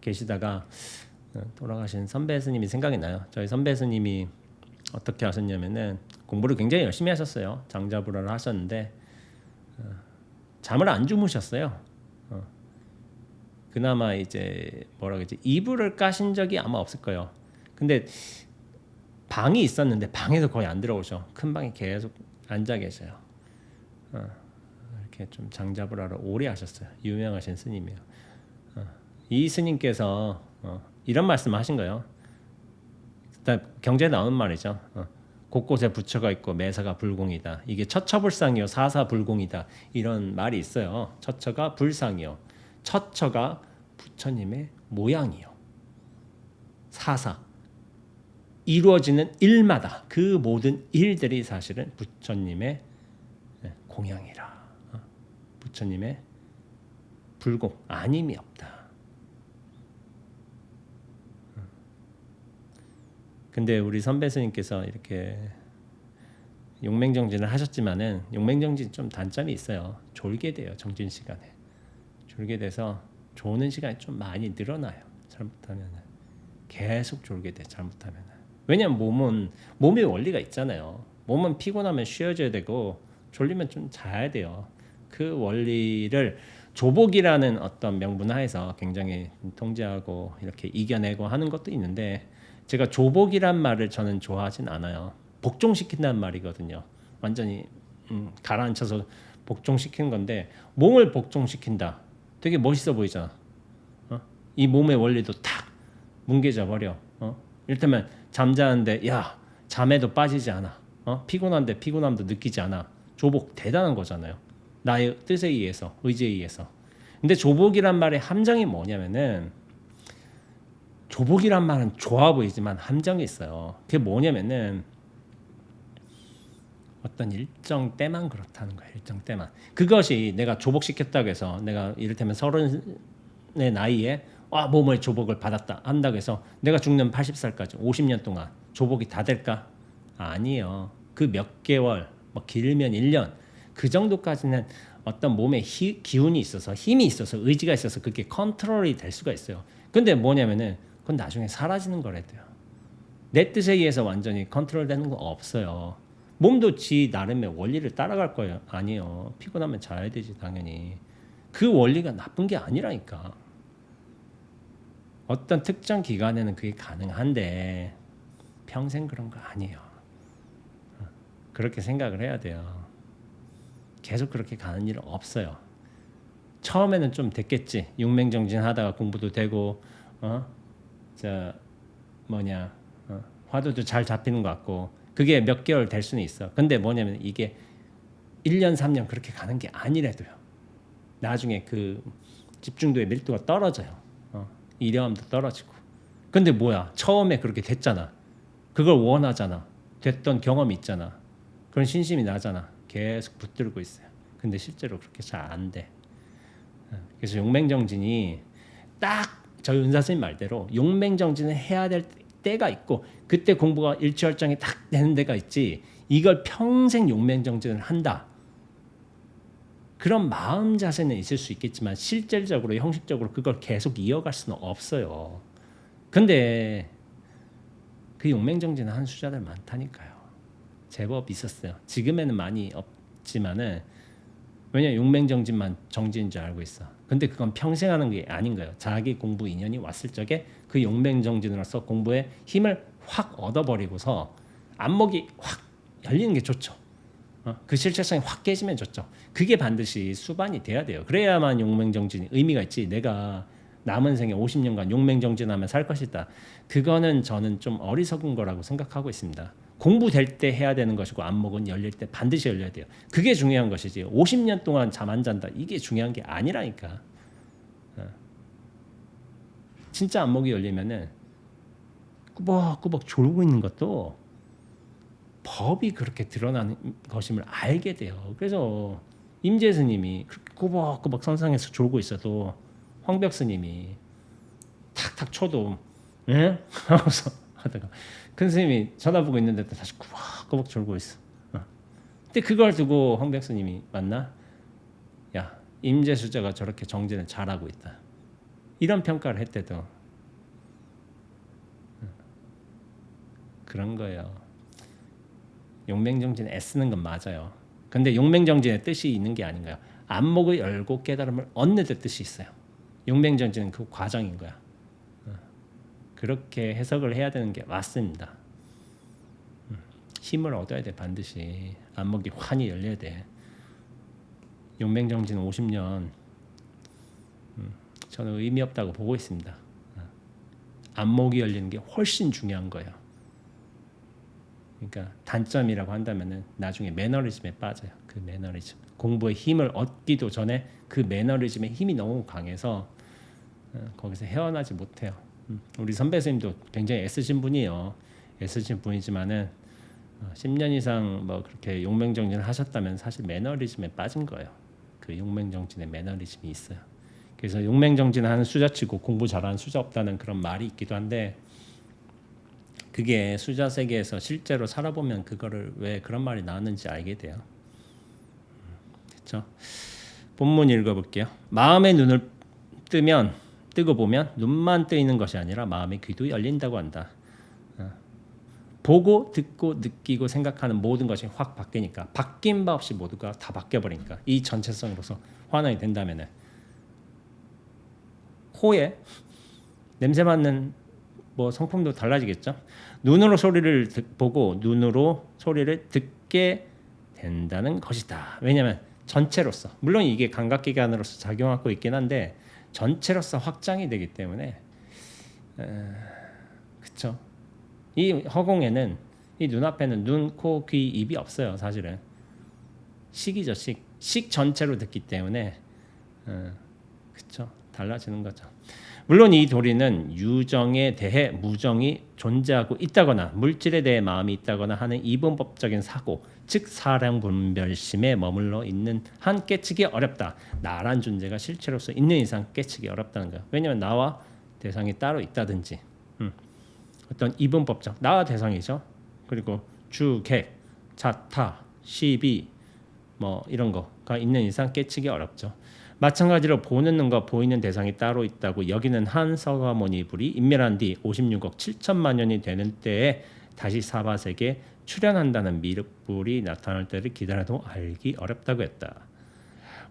계시다가 돌아가신 선배 스님이 생각이 나요. 저희 선배 스님이 어떻게 하셨냐면은 공부를 굉장히 열심히 하셨어요. 장자불화를 하셨는데 잠을 안 주무셨어요. 그나마 이제 뭐라 그러지 이불을 까신 적이 아마 없을 거예요. 근데 방이 있었는데 방에서 거의 안 들어오셔. 큰 방에 계속 앉아 계셔요. 이렇게 좀 장자불화를 오래 하셨어요. 유명하신 스님이에요. 이 스님께서 이런 말씀을 하신 거예요. 일단 경제에 나오는 말이죠. 곳곳에 부처가 있고 매사가 불공이다. 이게 처처불상이요 사사불공이다. 이런 말이 있어요. 처처가 불상이요. 처처가 부처님의 모양이요. 사사 이루어지는 일마다 그 모든 일들이 사실은 부처님의 공양이라. 부처님의 불공 아님이 없다. 근데 우리 선배 스님께서 이렇게 용맹정진을 하셨지만은 용맹정진 좀 단점이 있어요. 졸게 돼요. 정진 시간에. 졸게 돼서 조는 시간이 좀 많이 늘어나요. 잘못하면은 계속 졸게 돼. 잘못하면은. 왜냐면 몸의 원리가 있잖아요. 몸은 피곤하면 쉬어줘야 되고 졸리면 좀 자야 돼요. 그 원리를 조복이라는 어떤 명분 하에서 굉장히 통제하고 이렇게 이겨내고 하는 것도 있는데 제가 조복이란 말을 저는 좋아하진 않아요. 복종시킨다는 말이거든요. 완전히 가라앉혀서 복종시키는 건데 몸을 복종시킨다. 되게 멋있어 보이잖아. 이 몸의 원리도 탁 뭉개져 버려. 이를테면 잠자는데 야 잠에도 빠지지 않아. 피곤한데 피곤함도 느끼지 않아. 조복 대단한 거잖아요. 나의 뜻에 의해서 의지에 의해서. 근데 조복이란 말의 함정이 뭐냐면은 조복이란 말은 좋아 보이지만 함정이 있어요. 그게 뭐냐면은 어떤 일정 때만 그렇다는 거예요. 일정 때만. 그것이 내가 조복시켰다고 해서 내가 이를테면 30의 나이에 몸의 조복을 받았다 한다고 해서 내가 죽는 80살까지 50년 동안 조복이 다 될까? 아니에요. 그 몇 개월, 뭐 길면 1년 그 정도까지는 어떤 몸에 기운이 있어서 힘이 있어서 의지가 있어서 그게 컨트롤이 될 수가 있어요. 근데 뭐냐면은 그건 나중에 사라지는 거래도요. 내 뜻에 의해서 완전히 컨트롤 되는 거 없어요. 몸도 지 나름의 원리를 따라갈 거예요. 아니요. 피곤하면 자야 되지 당연히. 그 원리가 나쁜 게 아니라니까. 어떤 특정 기간에는 그게 가능한데 평생 그런 거 아니에요. 그렇게 생각을 해야 돼요. 계속 그렇게 가는 일은 없어요. 처음에는 좀 됐겠지. 육맹정진 하다가 공부도 되고 화두도 잘 잡히는 것 같고 그게 몇 개월 될 수는 있어. 근데 뭐냐면 이게 1년 3년 그렇게 가는 게 아니래도요. 나중에 그 집중도의 밀도가 떨어져요. 이령함도 떨어지고. 근데 뭐야? 처음에 그렇게 됐잖아. 그걸 원하잖아. 됐던 경험이 있잖아. 그런 신심이 나잖아. 계속 붙들고 있어요. 근데 실제로 그렇게 잘 안 돼. 그래서 용맹정진이 딱 저희 은사 선생님 말대로 용맹정진을 해야 될 때가 있고 그때 공부가 일취월장이 딱 되는 데가 있지. 이걸 평생 용맹정진을 한다. 그런 마음 자세는 있을 수 있겠지만 실질적으로 형식적으로 그걸 계속 이어갈 수는 없어요. 근데 그 용맹정진을 하는 수자들 많다니까요. 제법 있었어요. 지금에는 많이 없지만은 왜냐 용맹정진만 정진인 줄 알고 있어. 근데 그건 평생 하는 게 아닌 거예요. 자기 공부 인연이 왔을 적에 그 용맹정진으로서 공부에 힘을 확 얻어버리고서 안목이 확 열리는 게 좋죠. 그 실체성이 확 깨지면 좋죠. 그게 반드시 수반이 돼야 돼요. 그래야만 용맹정진이 의미가 있지. 내가 남은 생에 50년간 용맹정진하면 살 것이다. 그거는 저는 좀 어리석은 거라고 생각하고 있습니다. 공부될 때 해야 되는 것이고 안목은 열릴 때 반드시 열려야 돼요. 그게 중요한 것이지. 50년 동안 잠 안 잔다. 이게 중요한 게 아니라니까. 진짜 안목이 열리면은 꾸벅꾸벅 졸고 있는 것도 법이 그렇게 드러나는 것임을 알게 돼요. 그래서 임재 스님이 그렇게 꾸벅꾸벅 선상에서 졸고 있어도 황벽 스님이 탁탁 쳐도 예? 하면서 하다가 큰 스님이 쳐다보고 있는데 다시 꾸벅꾸벅 졸고 있어. 근데 그걸 두고 황벽 스님이 맞나? 야 임재 수자가 저렇게 정진을 잘하고 있다. 이런 평가를 했대도 그런 거예요. 용맹정진에 애쓰는 건 맞아요. 근데 용맹정진의 뜻이 있는 게 아닌가요? 안목을 열고 깨달음을 얻는 데 뜻이 있어요. 용맹정진은 그 과정인 거야. 그렇게 해석을 해야 되는 게 맞습니다. 힘을 얻어야 돼 반드시. 안목이 환히 열려야 돼. 용맹정진 50년 저는 의미 없다고 보고 있습니다. 안목이 열리는 게 훨씬 중요한 거예요. 그러니까 단점이라고 한다면은 나중에 매너리즘에 빠져요. 그 매너리즘. 공부에 힘을 얻기도 전에 그 매너리즘의 힘이 너무 강해서 거기서 헤어나지 못해요. 우리 선배 선생님도 굉장히 애쓰신 분이에요. 애쓰신 분이지만은 10년 이상 뭐 그렇게 용맹정진을 하셨다면 사실 매너리즘에 빠진 거예요. 그 용맹정진의 매너리즘이 있어요. 그래서 용맹정진을 하는 수자치고 공부 잘하는 수자 없다는 그런 말이 있기도 한데 그게 수자 세계에서 실제로 살아보면 그거를 왜 그런 말이 나왔는지 알게 돼요. 그렇죠? 본문 읽어볼게요. 마음의 눈을 뜨고 보면 눈만 뜨이는 것이 아니라 마음의 귀도 열린다고 한다. 보고 듣고 느끼고 생각하는 모든 것이 확 바뀌니까 바뀐 바 없이 모두가 다 바뀌어버리니까 이 전체성으로서 환원이 된다면은 코에 냄새 맡는 뭐 성품도 달라지겠죠. 눈으로 소리를 보고 눈으로 소리를 듣게 된다는 것이다. 왜냐하면 전체로서 물론 이게 감각기관으로서 작용하고 있긴 한데 전체로서 확장이 되기 때문에 그렇죠. 이 허공에는 이 눈앞에는 눈, 코, 귀, 입이 없어요. 사실은 식이죠. 식 전체로 듣기 때문에 그렇죠. 달라지는 거죠. 물론 이 도리는 유정에 대해 무정이 존재하고 있다거나 물질에 대해 마음이 있다거나 하는 이분법적인 사고, 즉 사량분별심에 머물러 있는 한 깨치기 어렵다. 나란 존재가 실체로서 있는 이상 깨치기 어렵다는 거예요. 왜냐하면 나와 대상이 따로 있다든지 어떤 이분법적 나와 대상이죠. 그리고 주, 객, 자타, 시비 뭐 이런 거가 있는 이상 깨치기 어렵죠. 마찬가지로 보는 눈과 보이는 대상이 따로 있다고 여기는 한 서가모니 불이 인멸한 뒤 56억 7천만 년이 되는 때에 다시 사바세계에 출현한다는 미륵불이 나타날 때를 기다려도 알기 어렵다고 했다.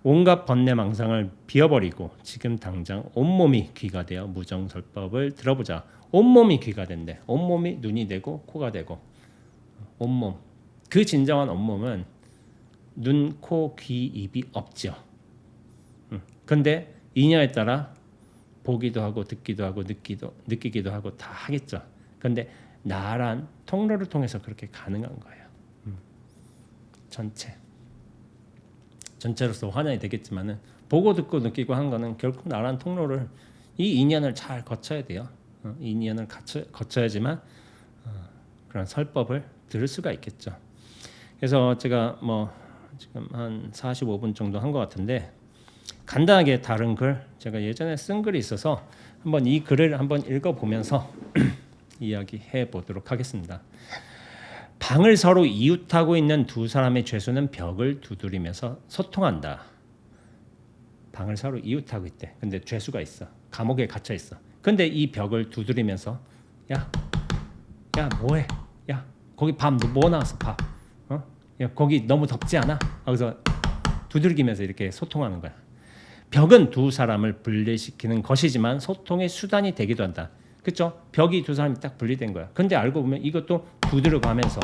온갖 번뇌망상을 비워버리고 지금 당장 온몸이 귀가 되어 무정설법을 들어보자. 온몸이 귀가 된대. 온몸이 눈이 되고 코가 되고 온몸. 그 진정한 온몸은 눈, 코, 귀, 입이 없죠. 근데 인연에 따라 보기도 하고 듣기도 하고 느끼기도 하고 다 하겠죠. 근데 나란 통로를 통해서 그렇게 가능한 거예요. 전체로서 환영이 되겠지만은 보고 듣고 느끼고 한 거는 결국 나란 통로를 이 인연을 잘 거쳐야 돼요. 이 인연을 거쳐야지만 그런 설법을 들을 수가 있겠죠. 그래서 제가 뭐 지금 한 45분 정도 한 것 같은데 간단하게 다른 글 제가 예전에 쓴 글이 있어서 한번 이 글을 한번 읽어보면서 이야기해 보도록 하겠습니다. 방을 서로 이웃하고 있는 두 사람의 죄수는 벽을 두드리면서 소통한다. 방을 서로 이웃하고 있대. 근데 죄수가 있어. 감옥에 갇혀 있어. 근데 이 벽을 두드리면서 야 뭐해? 야 거기 밥 뭐 나왔어? 밥. 야 거기 너무 덥지 않아? 그래서 두들기면서 이렇게 소통하는 거야. 벽은 두 사람을 분리시키는 것이지만 소통의 수단이 되기도 한다. 그렇죠? 벽이 두 사람이 딱 분리된 거야. 근데 알고 보면 이것도 두드려가면서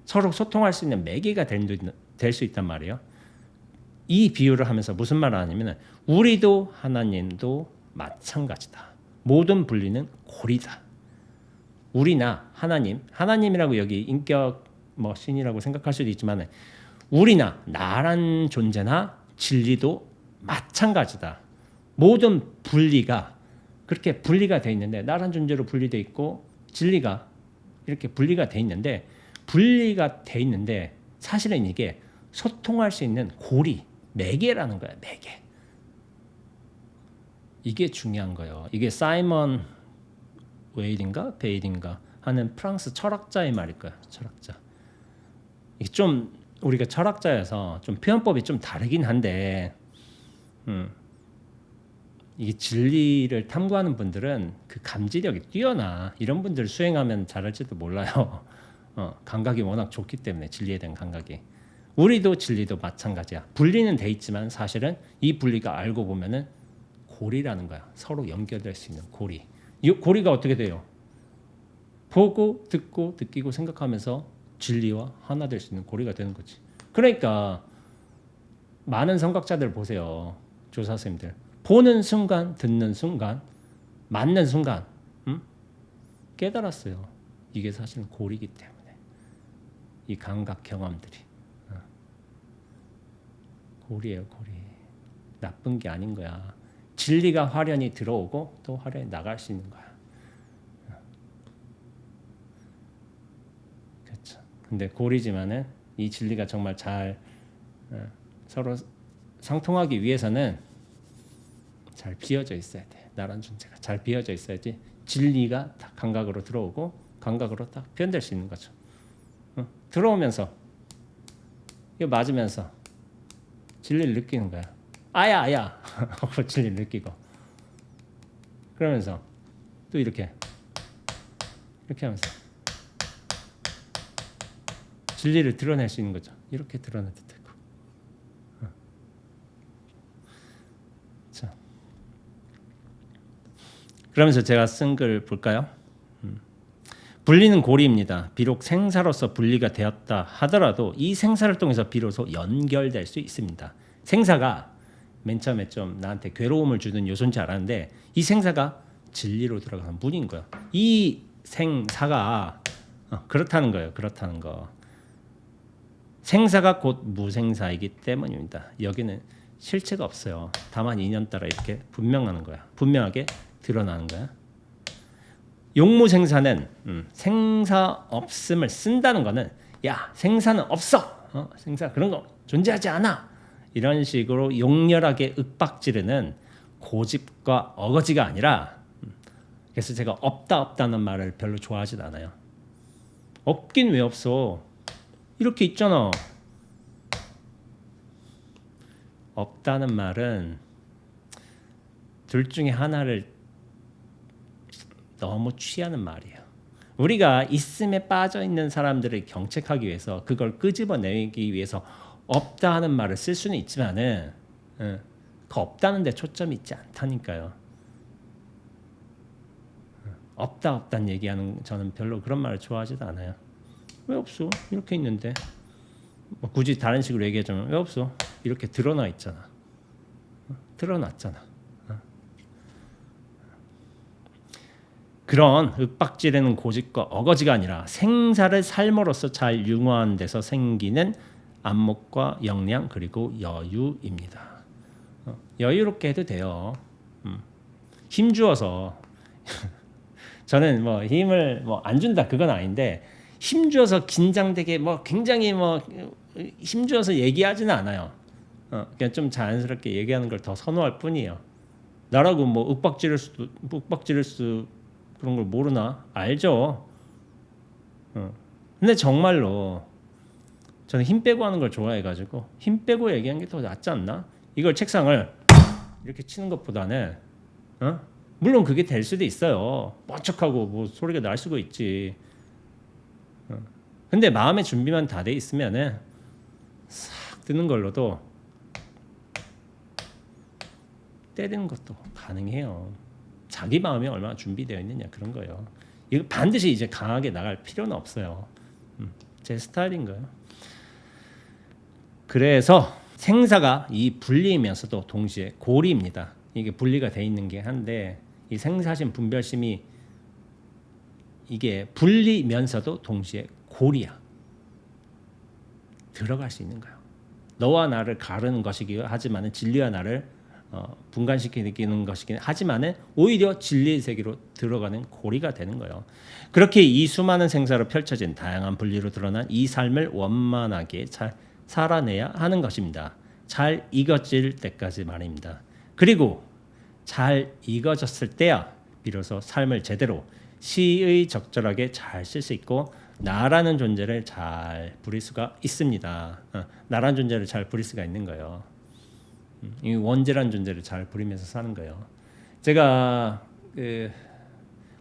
서로 소통할 수 있는 매개가 될 수 있단 말이에요. 이 비유를 하면서 무슨 말을 하냐면 우리도 하나님도 마찬가지다. 모든 분리는 고리다. 우리나 하나님이라고 여기 인격 뭐 신이라고 생각할 수도 있지만 우리나 나란 존재나 진리도 마찬가지다. 모든 분리가 그렇게 분리가 돼 있는데 나란 존재로 분리돼 있고 진리가 이렇게 분리가 돼 있는데 사실은 이게 소통할 수 있는 고리, 매개라는 거야. 매개. 이게 중요한 거예요. 이게 사이먼 베일인가 하는 프랑스 철학자의 말일 거야. 철학자. 이게 좀 우리가 철학자여서 좀 표현법이 좀 다르긴 한데 이게 진리를 탐구하는 분들은 그 감지력이 뛰어나. 이런 분들 수행하면 잘할지도 몰라요. 감각이 워낙 좋기 때문에 진리에 대한 감각이. 우리도 진리도 마찬가지야. 분리는 돼 있지만 사실은 이 분리가 알고 보면은 고리라는 거야. 서로 연결될 수 있는 고리. 이 고리가 어떻게 돼요? 보고 듣고 느끼고 생각하면서 진리와 하나 될 수 있는 고리가 되는 거지. 그러니까 많은 성각자들 보세요. 조사 선생님들. 보는 순간, 듣는 순간, 맞는 순간 깨달았어요. 이게 사실은 고리이기 때문에. 이 감각 경험들이. 고리예요, 고리. 나쁜 게 아닌 거야. 진리가 화련히 들어오고 또 화련히 나갈 수 있는 거야. 그렇죠. 근데 고리지만은 이 진리가 정말 잘 서로 상통하기 위해서는 잘 비어져 있어야 돼. 나란 존재가 잘 비어져 있어야지 진리가 딱 감각으로 들어오고 감각으로 딱 표현될 수 있는 거죠. 들어오면서 이거 맞으면서 진리를 느끼는 거야. 아야 하고 진리를 느끼고 그러면서 또 이렇게 하면서 진리를 드러낼 수 있는 거죠. 이렇게 드러내도 되고. 자, 그러면서 제가 쓴 글 볼까요? 분리는 고리입니다. 비록 생사로서 분리가 되었다 하더라도 이 생사를 통해서 비로소 연결될 수 있습니다. 생사가 맨 처음에 좀 나한테 괴로움을 주는 요소인 줄 알았는데 이 생사가 진리로 들어가는 문인 거야. 이 생사가 그렇다는 거예요. 그렇다는 거. 생사가 곧 무생사이기 때문입니다. 여기는 실체가 없어요. 다만 인연 따라 이렇게 분명하는 거야. 분명하게 드러나는 거야. 용무생사는 생사 없음을 쓴다는 거는 야 생사는 없어. 생사 그런 거 존재하지 않아. 이런 식으로 용렬하게 윽박지르는 고집과 어거지가 아니라 그래서 제가 없다는 말을 별로 좋아하지도 않아요. 없긴 왜 없어? 이렇게 있잖아. 없다는 말은 둘 중에 하나를 너무 취하는 말이에요. 우리가 있음에 빠져 있는 사람들을 경책하기 위해서 그걸 끄집어내기 위해서 없다 하는 말을 쓸 수는 있지만은 그 없다는 데 초점이 있지 않다니까요. 없다는 얘기하는 저는 별로 그런 말을 좋아하지도 않아요. 왜 없어? 이렇게 있는데 뭐 굳이 다른 식으로 얘기하자면 왜 없어? 이렇게 드러나 있잖아. 드러났잖아. 그런 윽박지르는 고집과 어거지가 아니라 생사를 삶으로써 잘 융화한 데서 생기는 안목과 역량 그리고 여유입니다. 여유롭게 해도 돼요. 힘주어서 저는 뭐 힘을 뭐 안 준다 그건 아닌데 힘주어서 긴장되게 뭐 굉장히 뭐 힘주어서 얘기하지는 않아요. 그냥 좀 자연스럽게 얘기하는 걸 더 선호할 뿐이에요. 나라고 뭐 윽박지를 수 그런 걸 모르나? 알죠. 근데 정말로 저는 힘 빼고 하는 걸 좋아해가지고 힘 빼고 얘기하는 게 더 낫지 않나? 이걸 책상을 이렇게 치는 것보다는 물론 그게 될 수도 있어요. 뻑적하고 뭐 소리가 날 수도 있지. 근데 마음의 준비만 다 돼 있으면은 싹 뜨는 걸로도 때리는 것도 가능해요. 자기 마음이 얼마나 준비되어 있느냐 그런 거예요. 이거 반드시 이제 강하게 나갈 필요는 없어요. 제 스타일인 거예요. 그래서 생사가 이 분리이면서도 동시에 고리입니다. 이게 분리가 돼 있는 게 한데 이 생사심 분별심이 이게 분리면서도 동시에 고리야. 들어갈 수 있는 거예요. 너와 나를 가르는 것이기도 하지만은 진리와 나를 분간시키는 것이긴 하지만은 오히려 진리의 세계로 들어가는 고리가 되는 거예요. 그렇게 이 수많은 생사로 펼쳐진 다양한 분리로 드러난 이 삶을 원만하게 잘 살아내야 하는 것입니다. 잘 익어질 때까지 말입니다. 그리고 잘 익어졌을 때야 비로소 삶을 제대로 시의 적절하게 잘 쓸 수 있고 나라는 존재를 잘 부릴 수가 있습니다. 나라는 존재를 잘 부릴 수가 있는 거예요. 이 원죄란 존재를 잘 부리면서 사는 거예요. 제가 그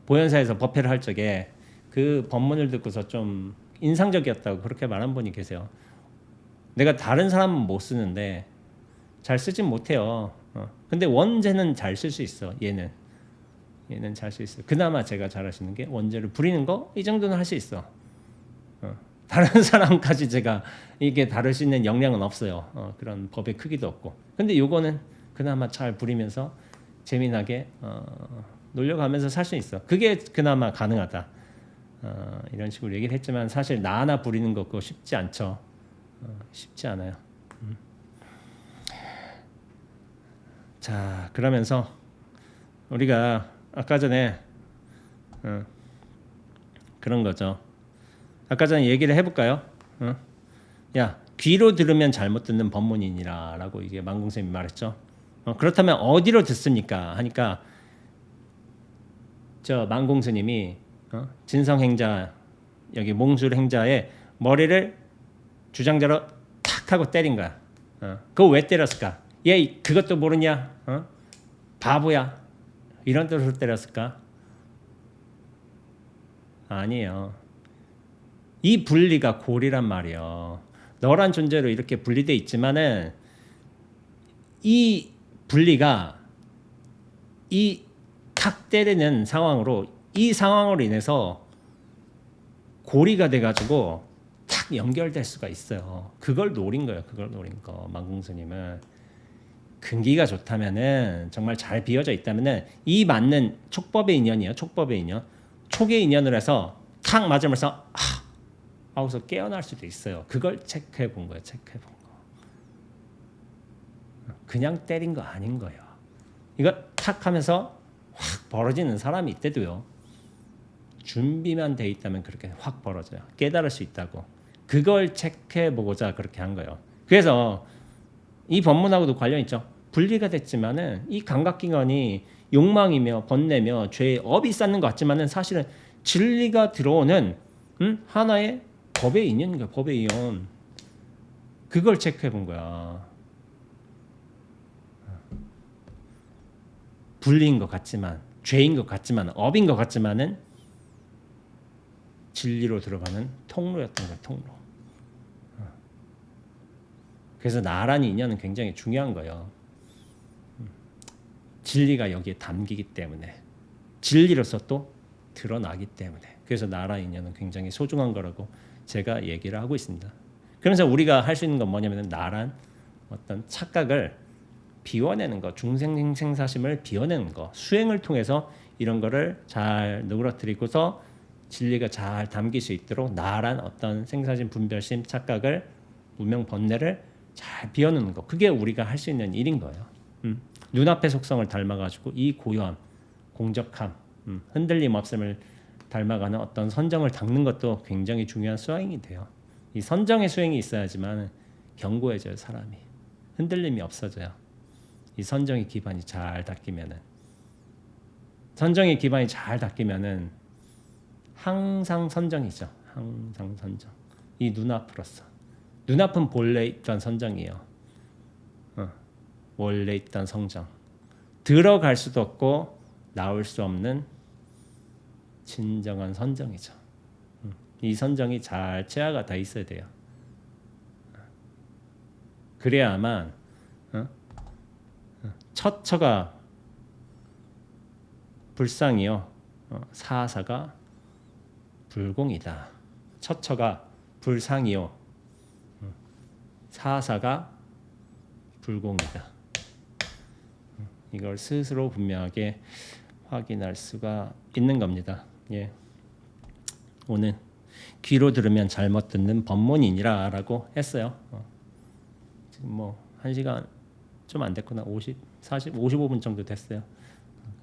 보현사에서 법회를 할 적에 그 법문을 듣고서 좀 인상적이었다고 그렇게 말한 분이 계세요. 내가 다른 사람은 못 쓰는데 잘 쓰진 못해요. 근데 원죄는 잘 쓸 수 있어. 얘는 잘 쓸 수 있어. 그나마 제가 잘 할 수 있는 게 원죄를 부리는 거 이 정도는 할 수 있어. 다른 사람까지 제가 이게 다룰 수 있는 역량은 없어요. 그런 법의 크기도 없고. 근데 요거는 그나마 잘 부리면서 재미나게 놀려가면서 살 수 있어. 그게 그나마 가능하다. 이런 식으로 얘기를 했지만 사실 나 하나 부리는 거 그거 쉽지 않죠. 쉽지 않아요. 자, 그러면서 우리가 아까 전에 그런 거죠. 아까 전에 얘기를 해볼까요? 야, 귀로 들으면 잘못 듣는 법문이니라라고 이게 만공쌤이 말했죠. 그렇다면 어디로 듣습니까? 하니까 저 만공스님이 진성행자 여기 몽술행자의 머리를 주장자로 탁 하고 때린 거야. 그거 왜 때렸을까? 얘 그것도 모르냐? 바보야. 이런 뜻으로 때렸을까? 아니에요. 이 분리가 고리란 말이에요. 너란 존재로 이렇게 분리돼 있지만은 이 분리가 이 탁 때리는 상황으로 이 상황으로 인해서 고리가 돼가지고 탁 연결될 수가 있어요. 그걸 노린 거예요. 그걸 노린 거. 만공스님은 근기가 좋다면은 정말 잘 비어져 있다면은 이 맞는 촉법의 인연이에요. 촉법의 인연. 속에 인연을 해서 탁 맞으면서 하고서 깨어날 수도 있어요. 그걸 체크해 본 거예요. 체크해 본 거. 그냥 때린 거 아닌 거예요. 이거 탁 하면서 확 벌어지는 사람이 있대도요. 준비만 돼 있다면 그렇게 확 벌어져요. 깨달을 수 있다고. 그걸 체크해 보고자 그렇게 한 거예요. 그래서 이 법문하고도 관련 있죠. 분리가 됐지만은 이 감각기관이 욕망이며 번뇌며 죄의 업이 쌓는 것 같지만은 사실은 진리가 들어오는 하나의 법의 인연인 거야. 법의 인연. 그걸 체크해 본 거야. 분리인 것 같지만, 죄인 것 같지만, 업인 것 같지만은 진리로 들어가는 통로였던 거야. 통로. 그래서 나란 인연은 굉장히 중요한 거예요. 진리가 여기에 담기기 때문에, 진리로서 또 드러나기 때문에. 그래서 나란 인연은 굉장히 소중한 거라고 제가 얘기를 하고 있습니다. 그러면서 우리가 할 수 있는 건 뭐냐면 나란 어떤 착각을 비워내는 거, 중생생사심을 비워내는 거, 수행을 통해서 이런 거를 잘 누그러뜨리고서 진리가 잘 담길 수 있도록 나란 어떤 생사심, 분별심, 착각을 무명 번뇌를 잘 비워내는 거, 그게 우리가 할 수 있는 일인 거예요. 눈앞의 속성을 닮아가지고 이 고요함, 공적함, 흔들림 없음을 닮아가는 어떤 선정을 닦는 것도 굉장히 중요한 수행이 돼요. 이 선정의 수행이 있어야지만 견고해져요. 사람이 흔들림이 없어져요. 이 선정의 기반이 잘 닦이면은, 선정의 기반이 잘 닦이면은 항상 선정이죠. 항상 선정. 이 눈앞으로서, 눈앞은 본래 있던 선정이에요. 원래 있던 성정. 들어갈 수도 없고 나올 수 없는 진정한 선정이죠. 이 선정이 잘 체화가 다 있어야 돼요. 그래야만 첫 처가 불상이요, 사사가 불공이다. 첫 처가 불상이요, 사사가 불공이다. 이걸 스스로 분명하게 확인할 수가 있는 겁니다. 예. 오늘 귀로 들으면 잘못 듣는 법문이니라라고 했어요. 지금 뭐 1시간 좀 안 됐구나. 55분 정도 됐어요.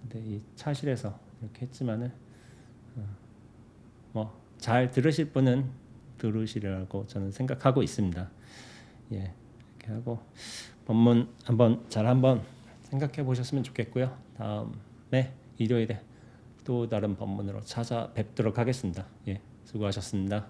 근데 이 차실에서 이렇게 했지만은 뭐 잘 들으실 분은 들으시려고 저는 생각하고 있습니다. 예. 이렇게 하고 법문 한번 생각해 보셨으면 좋겠고요. 다음에 일요일에 또 다른 법문으로 찾아뵙도록 하겠습니다. 예, 수고하셨습니다.